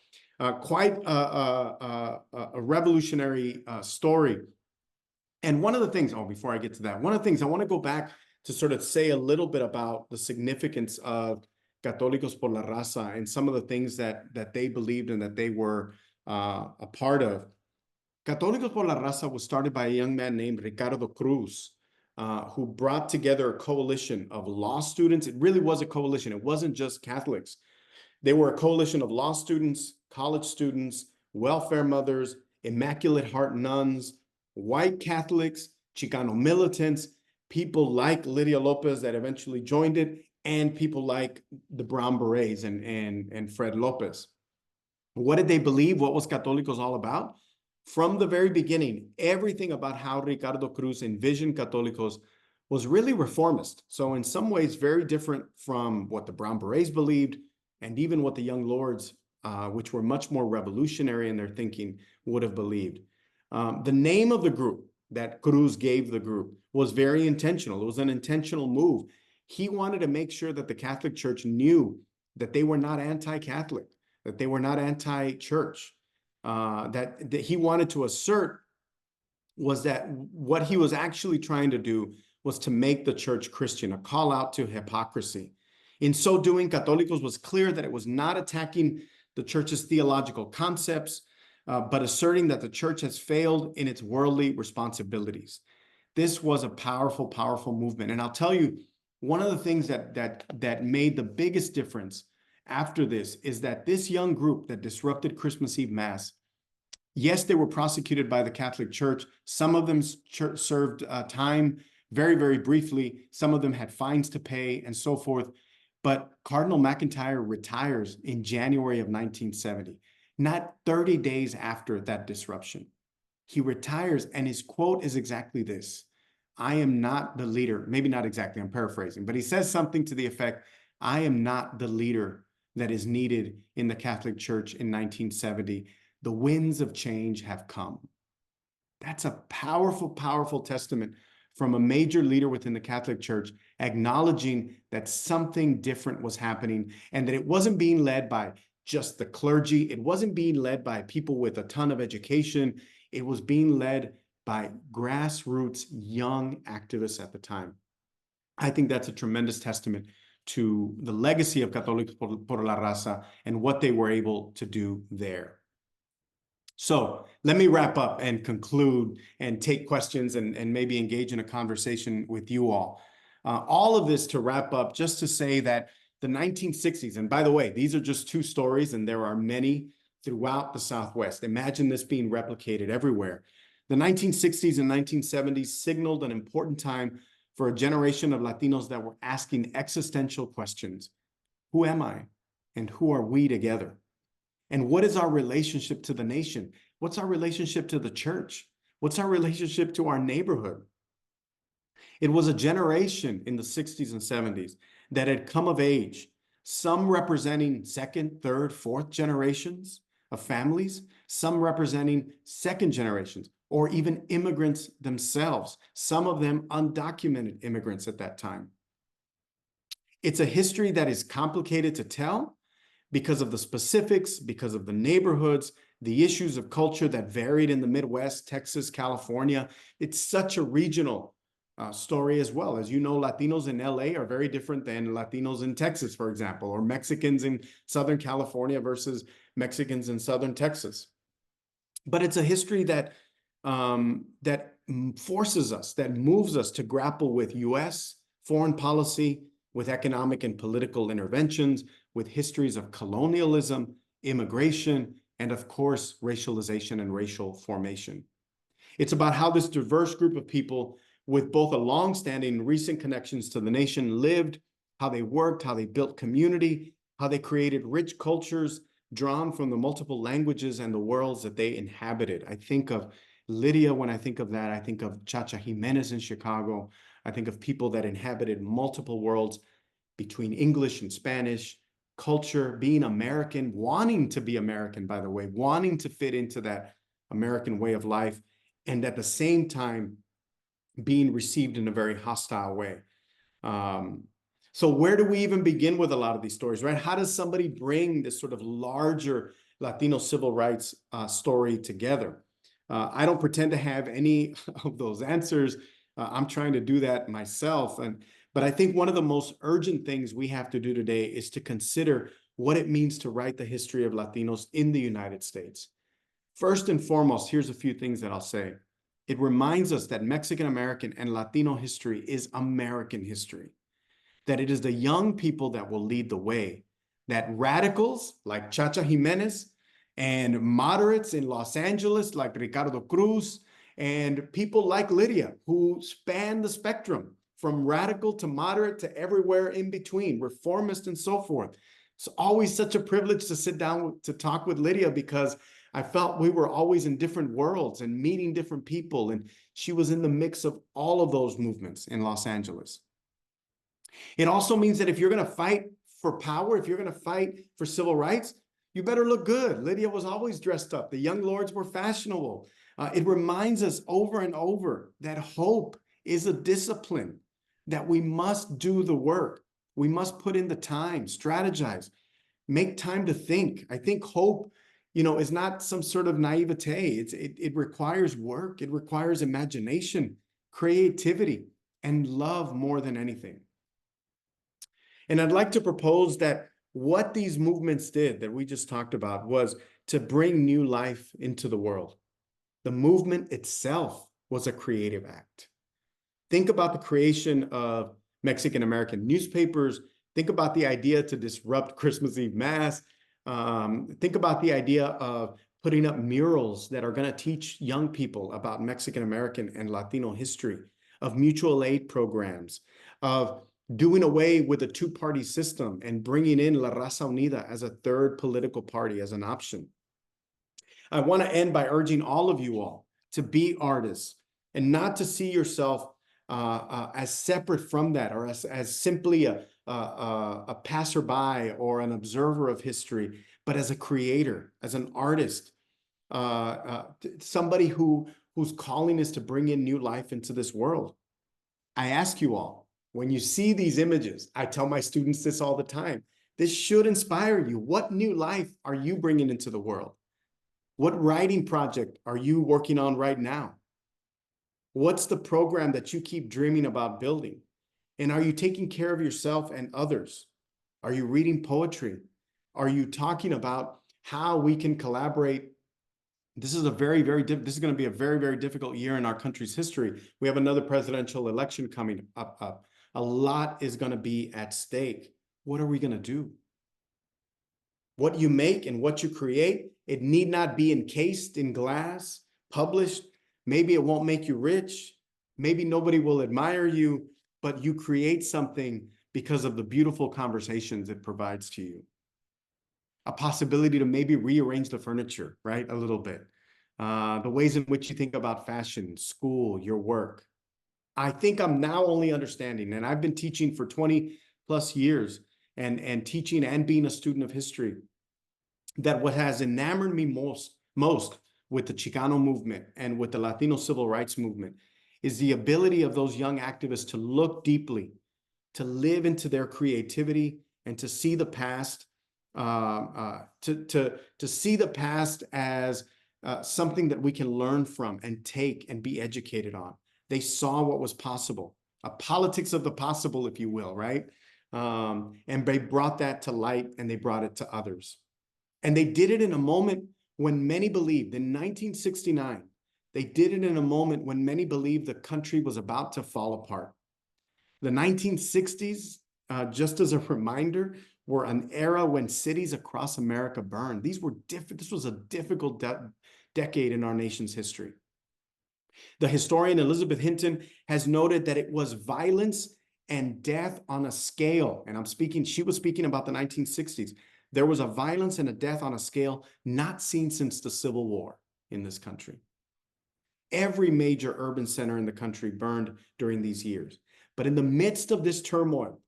quite a revolutionary story. And one of the things, before I get to that, one of the things I want to go back to sort of say a little bit about the significance of Católicos por la Raza and some of the things that they believed and that they were a part of. Católicos por la Raza was started by a young man named Ricardo Cruz, who brought together a coalition of law students. It really was a coalition. It wasn't just Catholics. They were a coalition of law students, college students, welfare mothers, Immaculate Heart nuns, white Catholics, Chicano militants, people like Lydia Lopez that eventually joined it, and people like the Brown Berets and Fred Lopez. What did they believe? What was Católicos all about? From the very beginning, everything about how Ricardo Cruz envisioned Católicos was really reformist. So in some ways, very different from what the Brown Berets believed, and even what the Young Lords, which were much more revolutionary in their thinking, would have believed. The name of the group that Cruz gave the group was very intentional. It was an intentional move. He wanted to make sure that the Catholic Church knew that they were not anti-Catholic, that they were not anti-church. That he wanted to assert was that what he was actually trying to do was to make the church Christian, a call out to hypocrisy. In so doing, Católicos was clear that it was not attacking the church's theological concepts, but asserting that the church has failed in its worldly responsibilities. This was a powerful, powerful movement. And I'll tell you, one of the things that made the biggest difference after this is that this young group that disrupted Christmas Eve Mass, yes, they were prosecuted by the Catholic Church. Some of them served time very, very briefly. Some of them had fines to pay and so forth. But Cardinal McIntyre retires in January of 1970, not 30 days after that disruption. He retires, and his quote is exactly this: "I am not the leader," maybe not exactly, I'm paraphrasing, but he says something to the effect, "I am not the leader that is needed in the Catholic Church in 1970. The winds of change have come." That's a powerful, powerful testament from a major leader within the Catholic Church, acknowledging that something different was happening and that it wasn't being led by just the clergy. It wasn't being led by people with a ton of education. It was being led by grassroots young activists at the time. I think that's a tremendous testament to the legacy of Católicos por la Raza and what they were able to do there. So let me wrap up and conclude and take questions and maybe engage in a conversation with you all. All of this to wrap up, just to say that the 1960s, and by the way, these are just two stories, and there are many throughout the Southwest. Imagine this being replicated everywhere. The 1960s and 1970s signaled an important time for a generation of Latinos that were asking existential questions. Who am I? And who are we together? And what is our relationship to the nation? What's our relationship to the church? What's our relationship to our neighborhood? It was a generation in the 60s and 70s that had come of age, some representing second, third, fourth generations of families, some representing second generations, or even immigrants themselves, some of them undocumented immigrants at that time. It's a history that is complicated to tell because of the specifics, because of the neighborhoods, the issues of culture that varied in the Midwest, Texas, California. It's such a regional story as well. As you know, Latinos in LA are very different than Latinos in Texas, for example, or Mexicans in Southern California versus Mexicans in Southern Texas. But it's a history that forces us, that moves us to grapple with US foreign policy, with economic and political interventions, with histories of colonialism, immigration, and of course, racialization and racial formation. It's about how this diverse group of people with both a long-standing recent connections to the nation lived, how they worked, how they built community, how they created rich cultures drawn from the multiple languages and the worlds that they inhabited. I think of Lydia when I think of that. I think of Chacha Jimenez in Chicago. I think of people that inhabited multiple worlds between English and Spanish, culture, being American, wanting to be American, by the way, wanting to fit into that American way of life, and at the same time, being received in a very hostile way. So where do we even begin with a lot of these stories, right? How does somebody bring this sort of larger Latino civil rights story together? I don't pretend to have any of those answers. I'm trying to do that myself. But I think one of the most urgent things we have to do today is to consider what it means to write the history of Latinos in the United States. First and foremost, here's a few things that I'll say. It reminds us that Mexican American and Latino history is American history, that it is the young people that will lead the way, that radicals like Chacha Jimenez and moderates in Los Angeles like Ricardo Cruz and people like Lydia who span the spectrum from radical to moderate to everywhere in between, reformist and so forth. It's always such a privilege to sit down to talk with Lydia because I felt we were always in different worlds and meeting different people, and she was in the mix of all of those movements in Los Angeles. It also means that if you're going to fight for power, if you're going to fight for civil rights, you better look good. Lydia was always dressed up. The young lords were fashionable. It reminds us over and over that hope is a discipline, that we must do the work. We must put in the time, strategize, make time to think. I think hope, is not some sort of naivete. It requires work. It requires imagination, creativity, and love more than anything. And I'd like to propose that what these movements did that we just talked about was to bring new life into the world. The movement itself was a creative act. Think about the creation of Mexican American newspapers. Think about the idea to disrupt Christmas Eve Mass. Think about the idea of putting up murals that are going to teach young people about Mexican American and Latino history, of mutual aid programs, of doing away with a two-party system and bringing in La Raza Unida as a third political party as an option. I want to end by urging all of you all to be artists and not to see yourself as separate from that, or as simply a passerby or an observer of history, but as a creator, as an artist, somebody whose calling is to bring in new life into this world. I ask you all, when you see these images, I tell my students this all the time, this should inspire you. What new life are you bringing into the world? What writing project are you working on right now? What's the program that you keep dreaming about building? And are you taking care of yourself and others? Are you reading poetry? Are you talking about how we can collaborate This is this is going to be a very, very difficult year in our country's history. We have another presidential election coming up. A lot is going to be at stake. What are we going to do? What you make and what you create, it need not be encased in glass, published. Maybe it won't make you rich. Maybe nobody will admire you, but you create something because of the beautiful conversations it provides to you. A possibility to maybe rearrange the furniture, right? A little bit. The ways in which you think about fashion, school, your work. I think I'm now only understanding, and I've been teaching for 20 plus years and teaching and being a student of history, that what has enamored me most with the Chicano movement and with the Latino civil rights movement is the ability of those young activists to look deeply, to live into their creativity, and to see the past, to see the past as something that we can learn from and take and be educated on. They saw what was possible, a politics of the possible, if you will, right? And they brought that to light and they brought it to others. And they did it in a moment when many believed, in 1969, they did it in a moment when many believed the country was about to fall apart. The 1960s, just as a reminder, were an era when cities across America burned. This was a difficult decade in our nation's history. The historian Elizabeth Hinton has noted that it was violence and death on a scale, and she was speaking about the 1960s. There was a violence and a death on a scale not seen since the Civil War in this country. Every major urban center in the country burned during these years. But in the midst of this turmoil,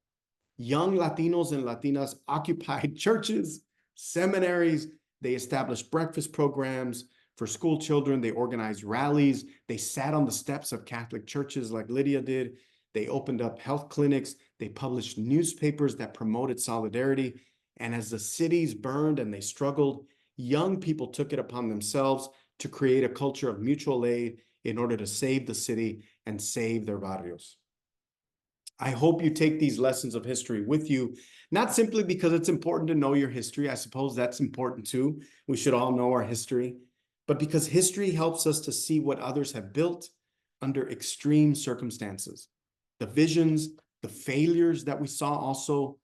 young Latinos and Latinas occupied churches, seminaries, they established breakfast programs for school children, they organized rallies, they sat on the steps of Catholic churches like Lydia did, they opened up health clinics, they published newspapers that promoted solidarity. And as the cities burned and they struggled, young people took it upon themselves to create a culture of mutual aid in order to save the city and save their barrios. I hope you take these lessons of history with you, not simply because it's important to know your history. I suppose that's important too. We should all know our history, but because history helps us to see what others have built under extreme circumstances. The visions, the failures that we saw also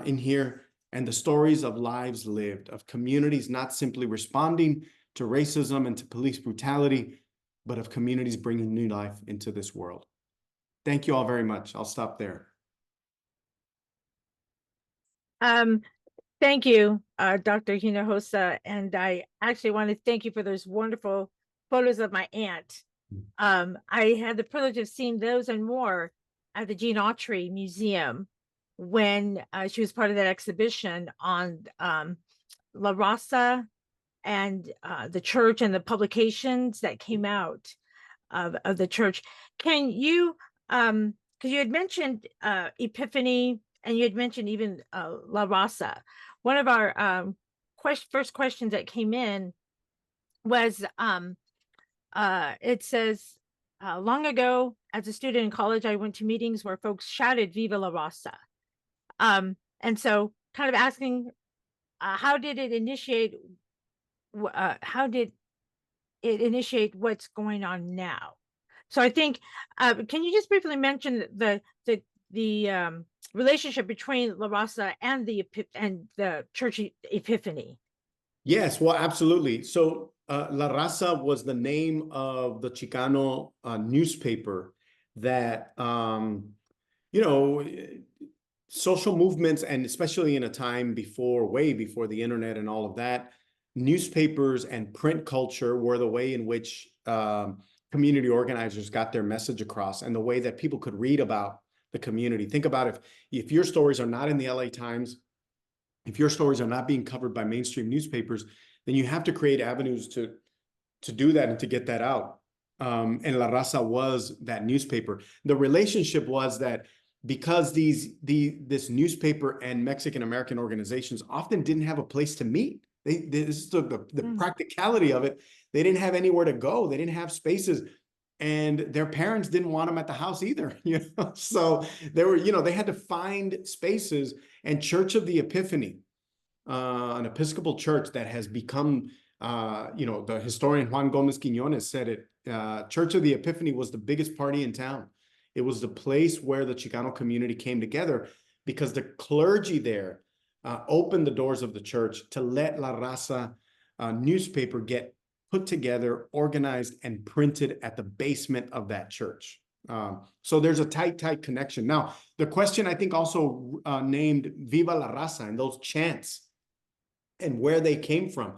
in here, and the stories of lives lived, of communities not simply responding to racism and to police brutality, but of communities bringing new life into this world. Thank you all very much. I'll stop there. Thank you, Dr. Hinojosa, and I actually want to thank you for those wonderful photos of my aunt. I had the privilege of seeing those and more at the Gene Autry Museum when she was part of that exhibition on La Raza and the church and the publications that came out of the church. Can you, because you had mentioned Epiphany and you had mentioned even La Raza. One of our first questions that came in was, it says, long ago, as a student in college, I went to meetings where folks shouted "Viva La Raza." And so kind of asking, how did it initiate what's going on now? So I think, can you just briefly mention the relationship between La Raza and the church Epiphany? Yes, well, absolutely. So La Raza was the name of the Chicano newspaper that, social movements, and especially in a time way before the internet and all of that, newspapers and print culture were the way in which community organizers got their message across, and the way that people could read about the community. Think about if your stories are not in the LA Times, if your stories are not being covered by mainstream newspapers, then you have to create avenues to do that and to get that out. And La Raza was that newspaper. The relationship was that because this newspaper and Mexican American organizations often didn't have a place to meet. This is the practicality of it. They didn't have anywhere to go. They didn't have spaces, and their parents didn't want them at the house either. So they had to find spaces. And Church of the Epiphany, an Episcopal church that has become The historian Juan Gomez Quiñones said it. Church of the Epiphany was the biggest party in town. It was the place where the Chicano community came together because the clergy there opened the doors of the church to let La Raza newspaper get put together, organized, and printed at the basement of that church. So there's a tight connection. Now, the question I think also named Viva la Raza and those chants and where they came from.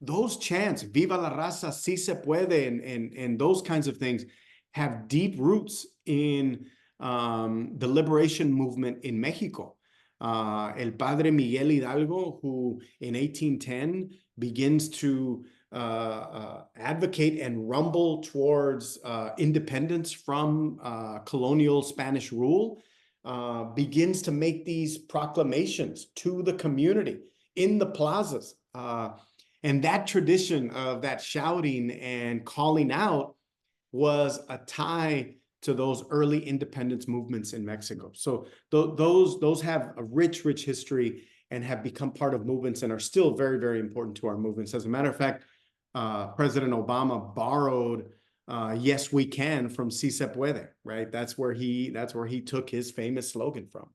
Those chants, Viva la Raza, Si se puede, and those kinds of things have deep roots in the liberation movement in Mexico. El Padre Miguel Hidalgo, who in 1810 begins to advocate and rumble towards independence from colonial Spanish rule, begins to make these proclamations to the community in the plazas. And that tradition of that shouting and calling out was a tie to those early independence movements in Mexico. So those have a rich history and have become part of movements and are still very, very important to our movements. As a matter of fact, President Obama borrowed "Yes, we can" from "Si se puede," right? That's where he took his famous slogan from.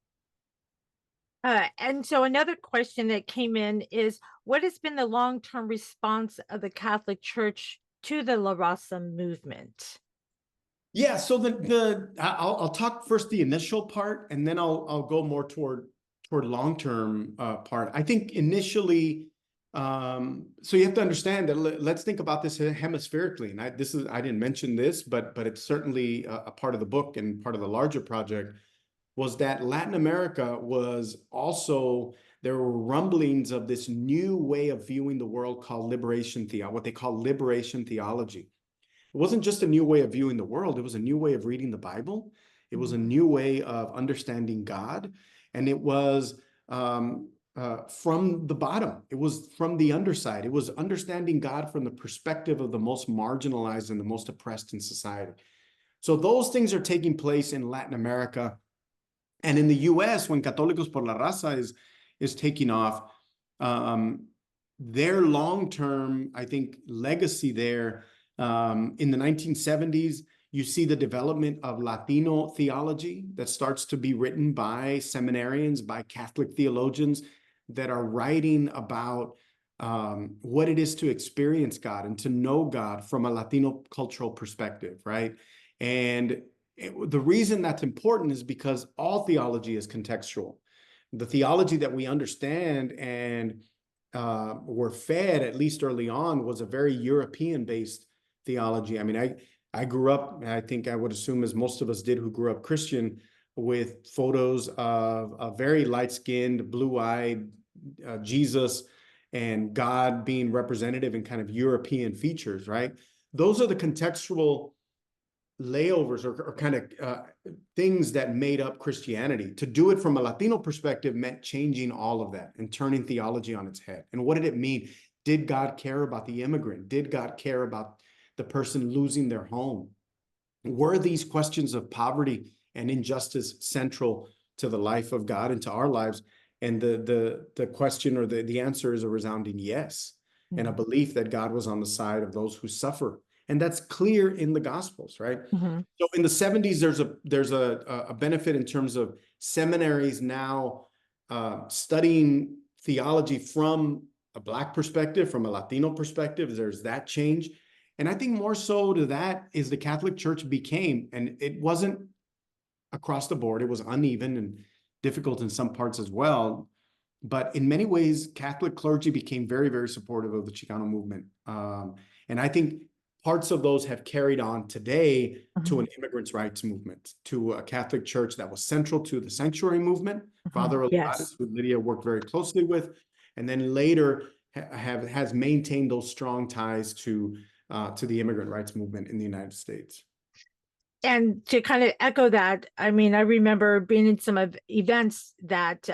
And so another question that came in is, what has been the long-term response of the Catholic Church to the La Raza movement? Yeah, so I'll talk first the initial part, and then I'll go more toward long-term part. I think initially, so you have to understand that let's think about this hemispherically. And I didn't mention this, but it's certainly a part of the book and part of the larger project, was that Latin America was also, there were rumblings of this new way of viewing the world called what they call liberation theology. It wasn't just a new way of viewing the world, it was a new way of reading the Bible. It was a new way of understanding God. And it was from the bottom. It was from the underside. It was understanding God from the perspective of the most marginalized and the most oppressed in society. So those things are taking place in Latin America. And in the US, when Católicos por la Raza is taking off, their long-term, I think, legacy there, in the 1970s, you see the development of Latino theology that starts to be written by seminarians, by Catholic theologians that are writing about what it is to experience God and to know God from a Latino cultural perspective, right? And the reason that's important is because all theology is contextual. The theology that we understand and were fed, at least early on, was a very European-based theology. I mean, I grew up, I think I would assume as most of us did who grew up Christian, with photos of a very light-skinned, blue-eyed Jesus and God being representative in kind of European features, right? Those are the contextual layovers or kind of things that made up Christianity. To do it from a Latino perspective meant changing all of that and turning theology on its head. And what did it mean? Did God care about the immigrant? Did God care about the person losing their home? Were these questions of poverty and injustice central to the life of God and to our lives? And the question or the answer is a resounding yes, and a belief that God was on the side of those who suffer. And that's clear in the Gospels, right? So in the 70s, there's a benefit in terms of seminaries now studying theology from a Black perspective, from a Latino perspective. There's that change. And I think more so to that is the Catholic Church became, and it wasn't across the board, it was uneven and difficult in some parts as well. But in many ways, Catholic clergy became very, very supportive of the Chicano movement. And I think parts of those have carried on today to an immigrants' rights movement, to a Catholic Church that was central to the sanctuary movement. Father Eliades, who Lydia worked very closely with, and then later has maintained those strong ties to the immigrant rights movement in the United States. And to kind of echo that, I mean, I remember being in some of events that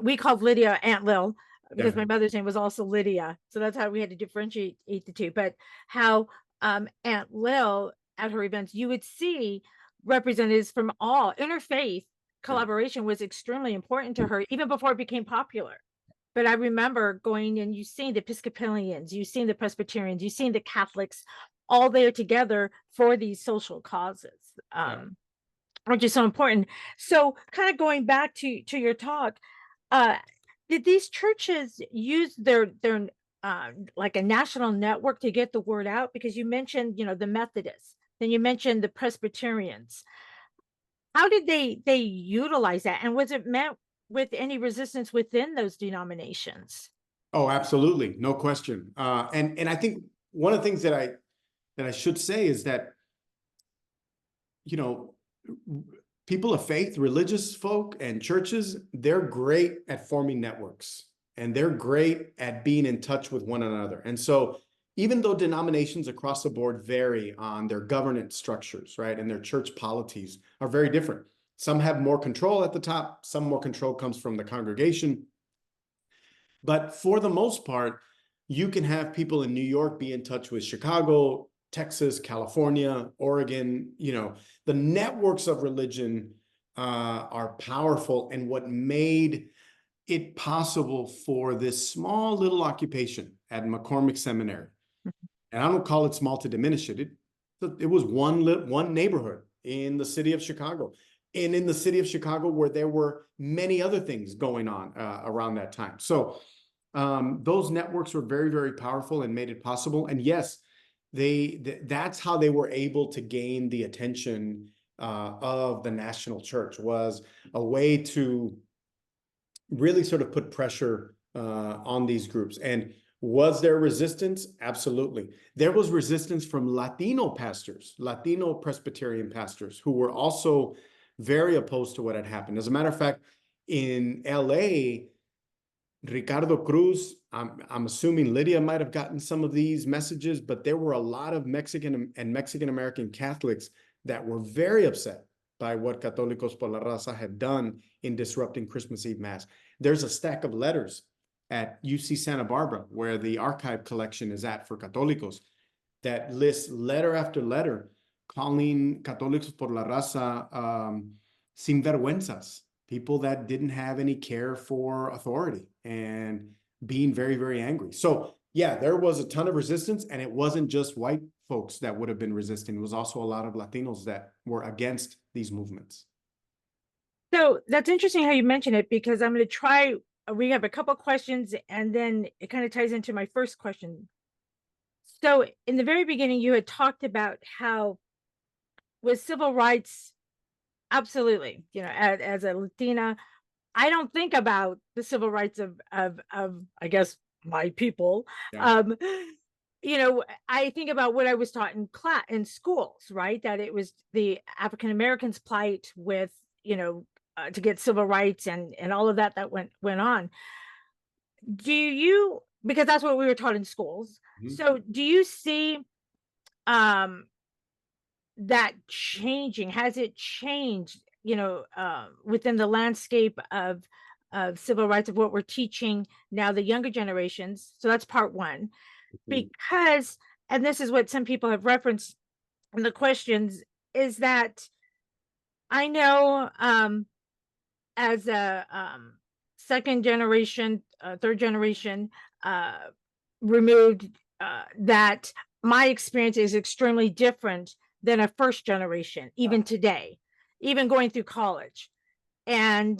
we called Lydia Aunt Lil, because my mother's name was also Lydia. So that's how we had to differentiate the two. But how Aunt Lil, at her events, you would see representatives from all interfaith collaboration was extremely important to her, even before it became popular. But I remember going and you seeing the Episcopalians, you seen the Presbyterians, you seen the Catholics all there together for these social causes, Yeah. which is so important. So kind of going back to your talk, uh, did these churches use their like a national network to get the word out? Because you mentioned, the Methodists, then you mentioned the Presbyterians. How did they utilize that? And was it met with any resistance within those denominations? Oh, absolutely. No question. And I think one of the things that I should say is that, you know, people of faith, religious folk and churches, they're great at forming networks and they're great at being in touch with one another. And so even though denominations across the board vary on their governance structures, right, and their church polities are very different. Some have more control at the top, some more control comes from the congregation. But for the most part, you can have people in New York be in touch with Chicago, Texas, California, Oregon. The networks of religion are powerful, and what made it possible for this small little occupation at McCormick Seminary, and I don't call it small to diminish it. It was one neighborhood in the city of Chicago, and in the city of Chicago where there were many other things going on around that time. So those networks were very, very powerful and made it possible. And yes, that's how they were able to gain the attention of the national church, was a way to really sort of put pressure on these groups. And was there resistance? Absolutely. There was resistance from Latino pastors, Latino Presbyterian pastors, who were also very opposed to what had happened. As a matter of fact, in LA, Ricardo Cruz, I'm assuming Lydia might have gotten some of these messages, but there were a lot of Mexican and Mexican American Catholics that were very upset by what Católicos por la Raza had done in disrupting Christmas Eve Mass. There's a stack of letters at UC Santa Barbara, where the archive collection is at for Católicos, that lists letter after letter calling Católicos por la Raza sinvergüenzas, people that didn't have any care for authority, and being very, very angry. So yeah, there was a ton of resistance, and it wasn't just white folks that would have been resisting. It was also a lot of Latinos that were against these movements. So that's interesting how you mention it, because I'm going to try. We have a couple questions, and then it kind of ties into my first question. So in the very beginning, you had talked about how with civil rights, absolutely, as a Latina, I don't think about the civil rights of I guess my people. Yeah. I think about what I was taught in schools, right? That it was the African Americans' plight with, to get civil rights and all of that went on. Because that's what we were taught in schools. Mhm. So do you see that changing? Has it changed, within the landscape of civil rights, of what we're teaching now, the younger generations? So that's part one. Because, and this is what some people have referenced in the questions, is that I know as a second generation, third generation removed, that my experience is extremely different than a first generation, even today, even going through college. And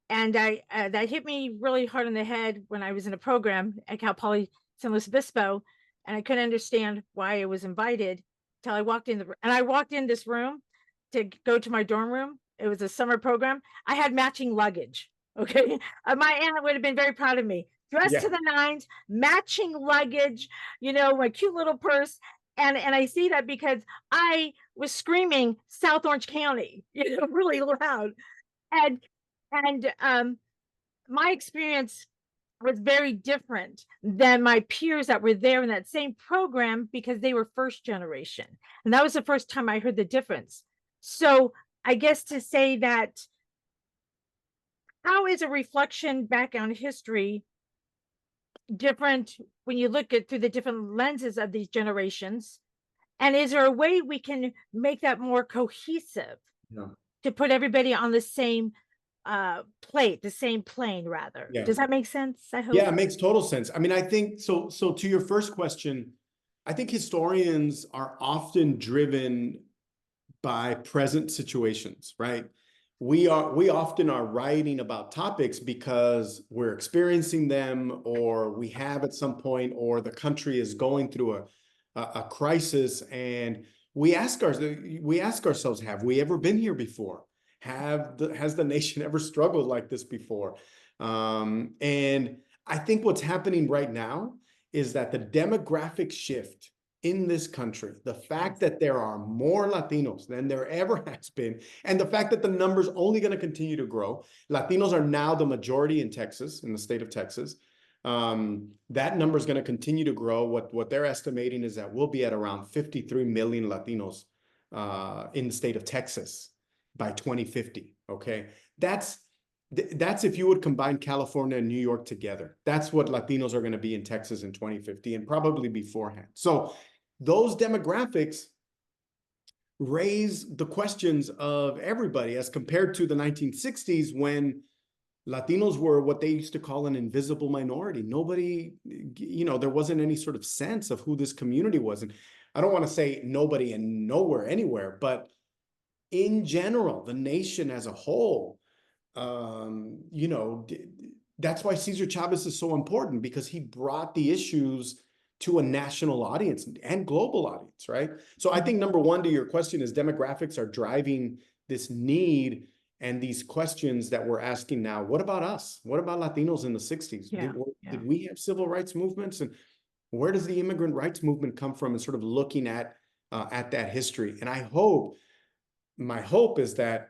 I that hit me really hard on the head when I was in a program at Cal Poly San Luis Obispo, and I couldn't understand why I was invited till I walked in and I walked in this room to go to my dorm room. It was a summer program. I had matching luggage. Okay, my aunt would have been very proud of me. Dressed to the nines, matching luggage, my cute little purse. And I see that because I was screaming South Orange County, really loud. And my experience was very different than my peers that were there in that same program, because they were first generation. And that was the first time I heard the difference. So I guess to say that, how is a reflection back on history different when you look at through the different lenses of these generations? And is there a way we can make that more cohesive, Yeah. to put everybody on the same plate, the same plane, rather. Yeah. Does that make sense? I hope. Yeah, it makes total sense. I mean, I think so. So to your first question, I think historians are often driven by present situations, right? We often are writing about topics because we're experiencing them, or we have at some point, or the country is going through a crisis, and we ask ourselves, have we ever been here before? Has the nation ever struggled like this before? And I think what's happening right now is that the demographic shift in this country, the fact that there are more Latinos than there ever has been, and the fact that the number's only going to continue to grow. Latinos are now the majority in Texas, in the state of Texas. That number is going to continue to grow. What they're estimating is that we'll be at around 53 million Latinos in the state of Texas by 2050. Okay, that's if you would combine California and New York together. That's what Latinos are going to be in Texas in 2050, and probably beforehand. So those demographics raise the questions of everybody as compared to the 1960s, when Latinos were what they used to call an invisible minority. Nobody, there wasn't any sort of sense of who this community was. And I don't want to say nobody and nowhere, anywhere, but in general, the nation as a whole, that's why Cesar Chavez is so important, because he brought the issues to a national audience and global audience, right? So I think number one to your question is demographics are driving this need and these questions that we're asking now. What about us? What about Latinos in the 60s? Did we have civil rights movements? And where does the immigrant rights movement come from? And sort of looking at that history. And my hope is that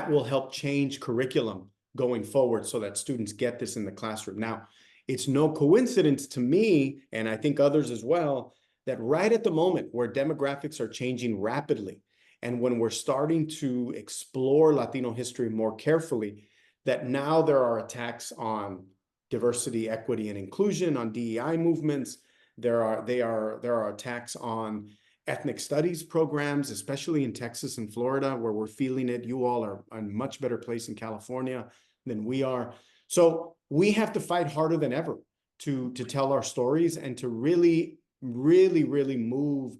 will help change curriculum going forward so that students get this in the classroom. Now, it's no coincidence to me, and I think others as well, that right at the moment where demographics are changing rapidly, and when we're starting to explore Latino history more carefully, that now there are attacks on diversity, equity, and inclusion, on DEI movements. There are attacks on ethnic studies programs, especially in Texas and Florida, where we're feeling it. You all are in a much better place in California than we are. So we have to fight harder than ever to tell our stories and to really, really, really move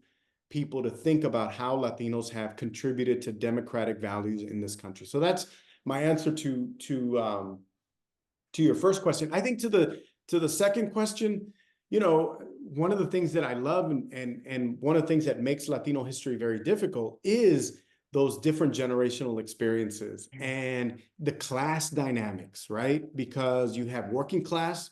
people to think about how Latinos have contributed to democratic values in this country. So that's my answer to your first question. I think to the second question, one of the things that I love and one of the things that makes Latino history very difficult is those different generational experiences and the class dynamics, right? Because you have working class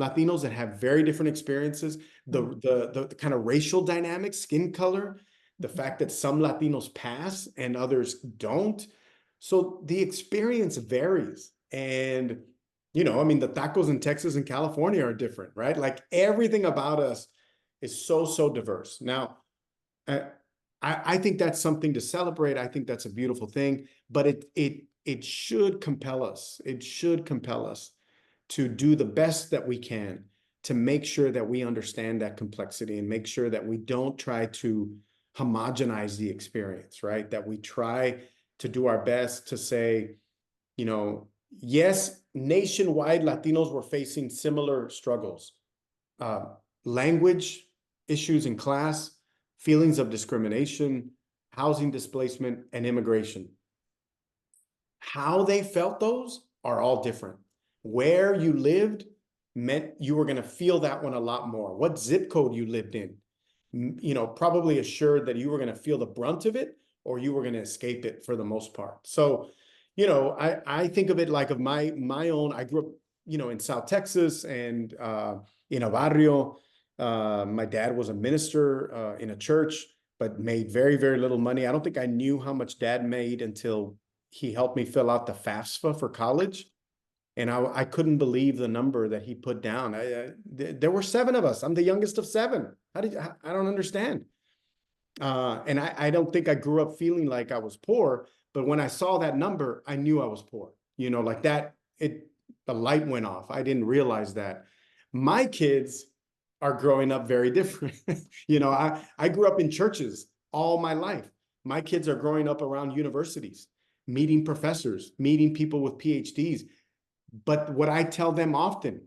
Latinos that have very different experiences, the kind of racial dynamics, skin color, the fact that some Latinos pass and others don't. So the experience varies. And, the tacos in Texas and California are different, right? Like everything about us is so diverse. Now, I think that's something to celebrate. I think that's a beautiful thing, but it should compel us. It should compel us to do the best that we can to make sure that we understand that complexity and make sure that we don't try to homogenize the experience, right? That we try to do our best to say, yes, nationwide, Latinos were facing similar struggles, language issues in class, feelings of discrimination, housing displacement, and immigration. How they felt those are all different. Where you lived meant you were going to feel that one a lot more. What zip code you lived in, probably assured that you were going to feel the brunt of it, or you were going to escape it for the most part. So, I think of it like of my own. I grew up, in South Texas and in a barrio. My dad was a minister in a church, but made very, very little money. I don't think I knew how much Dad made until he helped me fill out the FAFSA for college. And I couldn't believe the number that he put down. There were 7 of us. I'm the youngest of 7. I don't understand. And I don't think I grew up feeling like I was poor, but when I saw that number, I knew I was poor. Like that, the light went off. I didn't realize that. My kids are growing up very different. I grew up in churches all my life. My kids are growing up around universities. meeting professors, meeting people with PhDs. But what I tell them often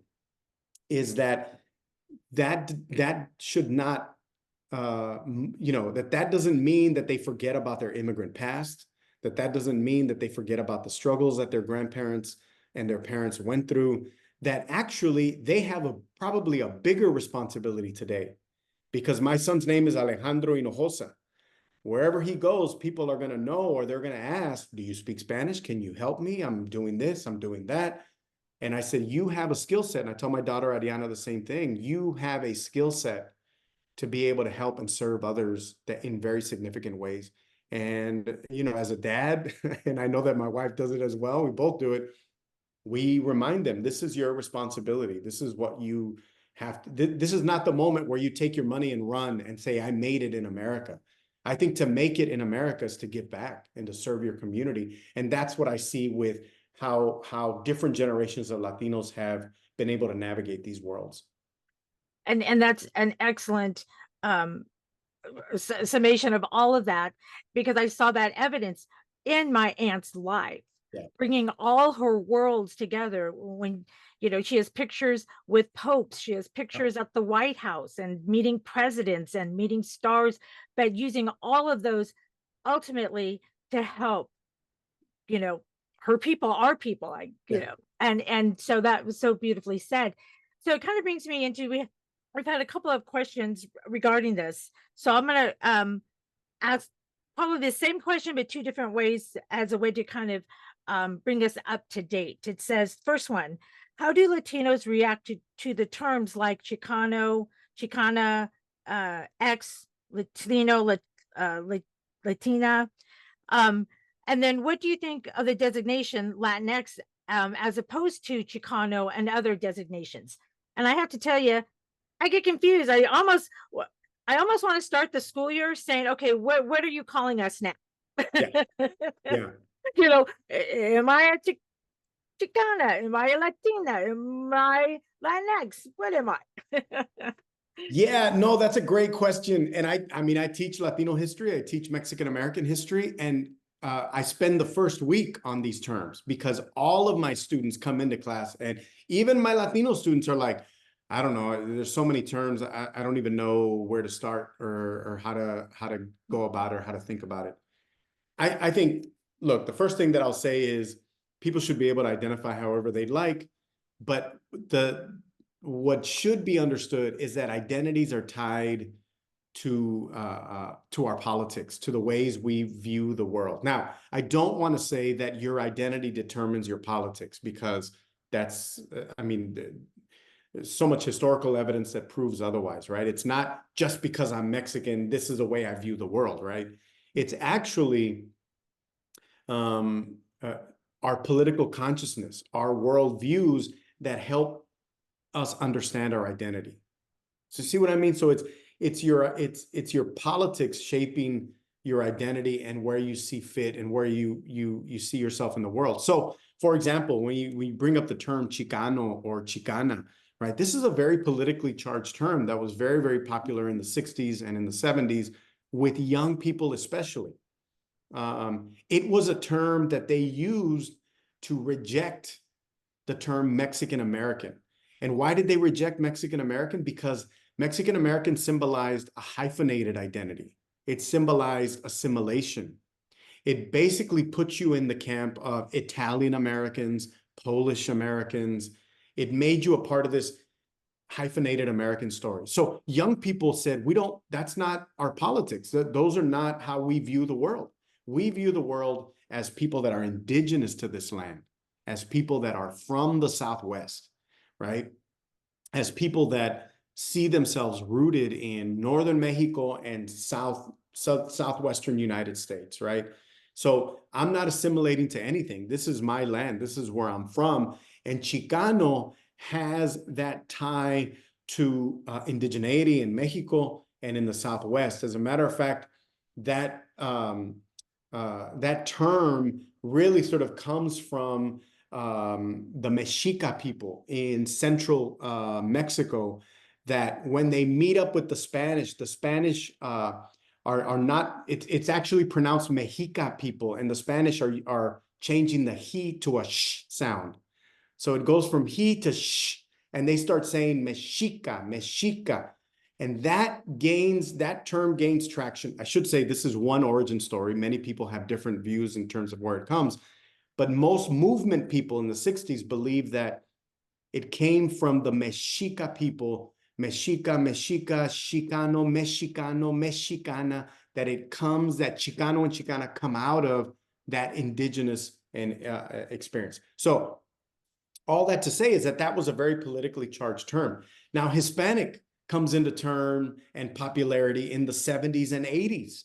is that should not, that doesn't mean that they forget about their immigrant past, that doesn't mean that they forget about the struggles that their grandparents and their parents went through, that actually they have probably a bigger responsibility today. Because my son's name is Alejandro Hinojosa. Wherever he goes, people are going to know, or they're going to ask, do you speak Spanish? Can you help me? I'm doing this, I'm doing that. And I said, you have a skill set. And I tell my daughter, Ariana, the same thing. You have a skill set to be able to help and serve others in very significant ways. And, as a dad, and I know that my wife does it as well, we both do it, we remind them, this is your responsibility. This is what you have to, this is not the moment where you take your money and run and say, I made it in America. I think to make it in America is to give back and to serve your community. And that's what I see with how different generations of Latinos have been able to navigate these worlds. And that's an excellent summation of all of that, because I saw that evidence in my aunt's life, bringing all her worlds together. When she has pictures with popes, she has pictures at the White House and meeting presidents and meeting stars, but using all of those ultimately to help her people, our people, and so that was so beautifully said. So it kind of brings me into, we've had a couple of questions regarding this, so I'm going to ask probably the same question but two different ways, as a way to kind of bring us up to date. It says, first one, how do Latinos react to the terms like Chicano, Chicana, ex Latino, Latina, and then what do you think of the designation Latinx as opposed to Chicano and other designations? And I have to tell you, I get confused. I almost want to start the school year saying, okay, what are you calling us now? Yeah. Yeah. Am I a Chicana? Am I a Latina? Am I Latinx? What am I? Yeah, no, that's a great question. And I teach Latino history, I teach Mexican American history, and I spend the first week on these terms because all of my students come into class, and even my Latino students are like, I don't know, there's so many terms, I don't even know where to start or how to go about it or how to think about it. I think, look, the first thing that I'll say is people should be able to identify however they'd like, but what should be understood is that identities are tied to our politics, to the ways we view the world. Now, I don't want to say that your identity determines your politics, because that's, there's so much historical evidence that proves otherwise, right? It's not just because I'm Mexican, this is the way I view the world, right? It's actually our political consciousness, our worldviews that help us understand our identity. So see what I mean? So it's your politics shaping your identity and where you see fit and where you see yourself in the world. So, for example, when you bring up the term Chicano or Chicana, right? This is a very politically charged term that was very, very popular in the 60s and in the 70s with young people especially. It was a term that they used to reject the term Mexican American. And why did they reject Mexican American? Because Mexican American symbolized a hyphenated identity. It symbolized assimilation. It basically puts you in the camp of Italian Americans, Polish Americans. It made you a part of this hyphenated American story. So young people said, that's not our politics. Those are not how we view the world. We view the world as people that are indigenous to this land, as people that are from the Southwest, right? As people that see themselves rooted in northern Mexico and southwestern United States, right? So I'm not assimilating to anything. This is my land. This is where I'm from. And Chicano has that tie to indigeneity in Mexico and in the Southwest. As a matter of fact, that term really sort of comes from the Mexica people in central Mexico, that when they meet up with the Spanish are not, it's actually pronounced Mexica people, and the Spanish are changing the he to a sh sound. So it goes from he to sh, and they start saying Mexica, Mexica. And that term gains traction. I should say this is one origin story. Many people have different views in terms of where it comes, but most movement people in the 60s believe that it came from the Mexica people, Mexica, Mexica, Chicano, Mexicano, Mexicana, that Chicano and Chicana come out of that indigenous experience. So all that to say is that was a very politically charged term. Now, Hispanic comes into term and popularity in the 70s and 80s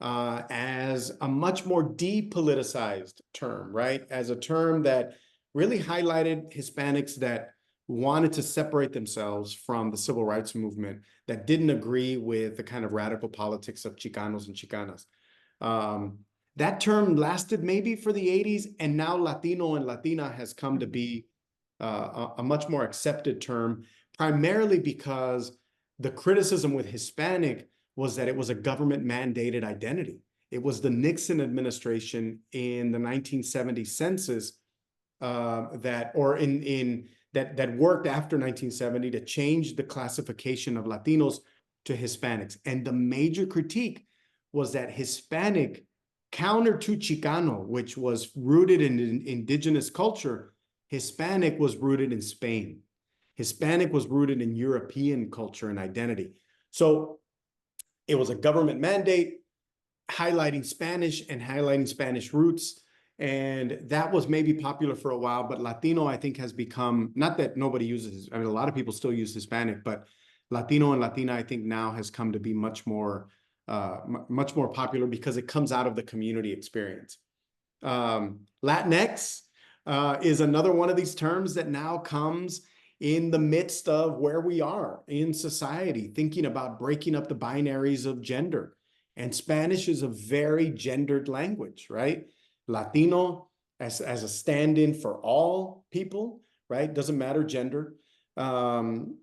as a much more depoliticized term, right? As a term that really highlighted Hispanics that wanted to separate themselves from the civil rights movement, that didn't agree with the kind of radical politics of Chicanos and Chicanas. That term lasted maybe for the 80s, and now Latino and Latina has come to be a much more accepted term, primarily because the criticism with Hispanic was that it was a government mandated identity. It was the Nixon administration in the 1970 census that worked after 1970 to change the classification of Latinos to Hispanics. And the major critique was that Hispanic, counter to Chicano, which was rooted in indigenous culture, Hispanic was rooted in Spain. Hispanic was rooted in European culture and identity. So it was a government mandate highlighting Spanish and highlighting Spanish roots. And that was maybe popular for a while, but Latino, I think, has become, not that nobody uses, I mean, a lot of people still use Hispanic, but Latino and Latina, I think now has come to be much more popular because it comes out of the community experience. Latinx is another one of these terms that now comes in the midst of where we are in society, thinking about breaking up the binaries of gender. And Spanish is a very gendered language, right? Latino as a stand-in for all people, right? Doesn't matter gender. And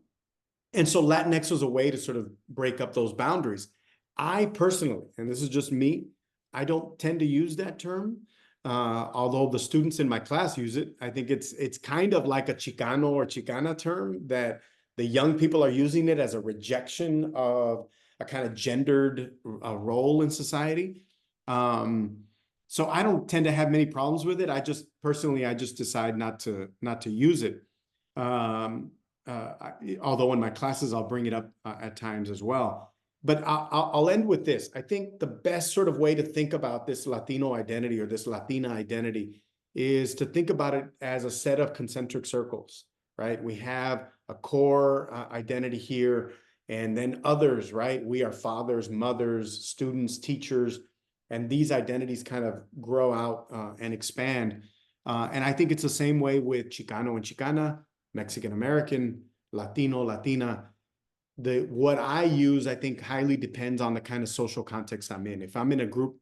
so Latinx was a way to sort of break up those boundaries. I personally, and this is just me, I don't tend to use that term. Although the students in my class use it. I think it's kind of like a Chicano or Chicana term that the young people are using it as a rejection of a kind of gendered role in society. So I don't tend to have many problems with it. I just decide not to use it. Although in my classes, I'll bring it up at times as well. But I'll end with this. I think the best sort of way to think about this Latino identity or this Latina identity is to think about it as a set of concentric circles, right? We have a core identity here, and then others, right? We are fathers, mothers, students, teachers, and these identities kind of grow out and expand. And I think it's the same way with Chicano and Chicana, Mexican American, Latino, Latina. What I use, I think, highly depends on the kind of social context I'm in. If I'm in a group,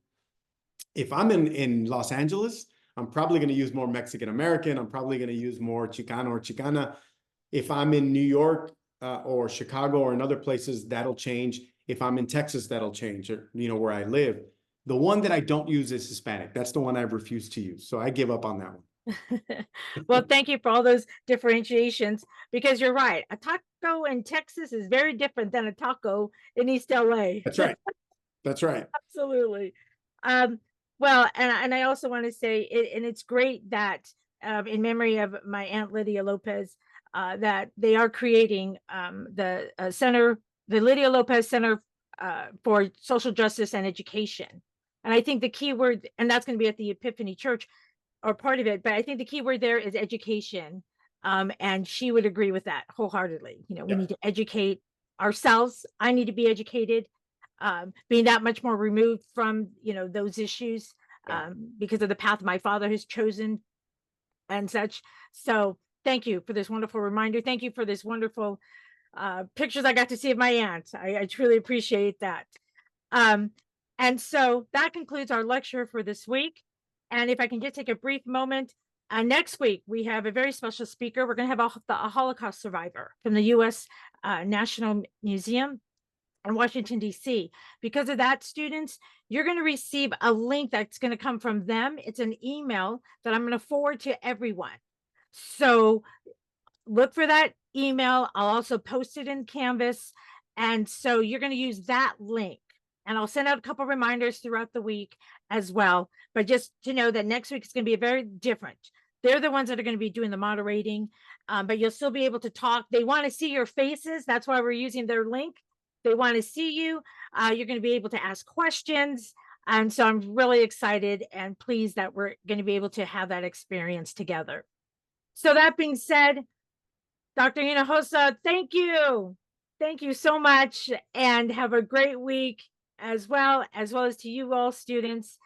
if I'm in Los Angeles, I'm probably going to use more Mexican American. I'm probably going to use more Chicano or Chicana. If I'm in New York or Chicago or in other places, that'll change. If I'm in Texas, that'll change, or, where I live. The one that I don't use is Hispanic. That's the one I've refused to use. So I give up on that one. Well, thank you for all those differentiations, because you're right. A taco in Texas is very different than a taco in East LA. That's right. That's right. Absolutely. Well, and I also want to say it, and it's great that in memory of my Aunt Lydia Lopez, that they are creating the center, the Lydia Lopez Center for Social Justice and Education. And I think the key word, and that's going to be at the Epiphany Church, or part of it, but I think the key word there is education. And she would agree with that wholeheartedly. We need to educate ourselves. I need to be educated, being that much more removed from, those issues, because of the path my father has chosen and such. So thank you for this wonderful reminder. Thank you for this wonderful pictures I got to see of my aunt. I truly appreciate that. And so that concludes our lecture for this week. And if I can just take a brief moment, next week we have a very special speaker. We're going to have a Holocaust survivor from the U.S. National Museum. in Washington, D.C. Because of that, students, you're going to receive a link that's going to come from them. It's an email that I'm going to forward to everyone. So look for that email. I'll also post it in Canvas. And so you're going to use that link. And I'll send out a couple reminders throughout the week as well. But just to know that next week is going to be very different. They're the ones that are going to be doing the moderating, but you'll still be able to talk. They want to see your faces. That's why we're using their link. They want to see you. You're going to be able to ask questions. And so I'm really excited and pleased that we're going to be able to have that experience together. So that being said, Dr. Hinojosa, thank you. Thank you so much, and have a great week as well as to you all, students.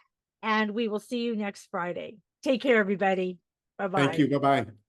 And we will see you next Friday. Take care, everybody. Bye-bye. Thank you. Bye-bye.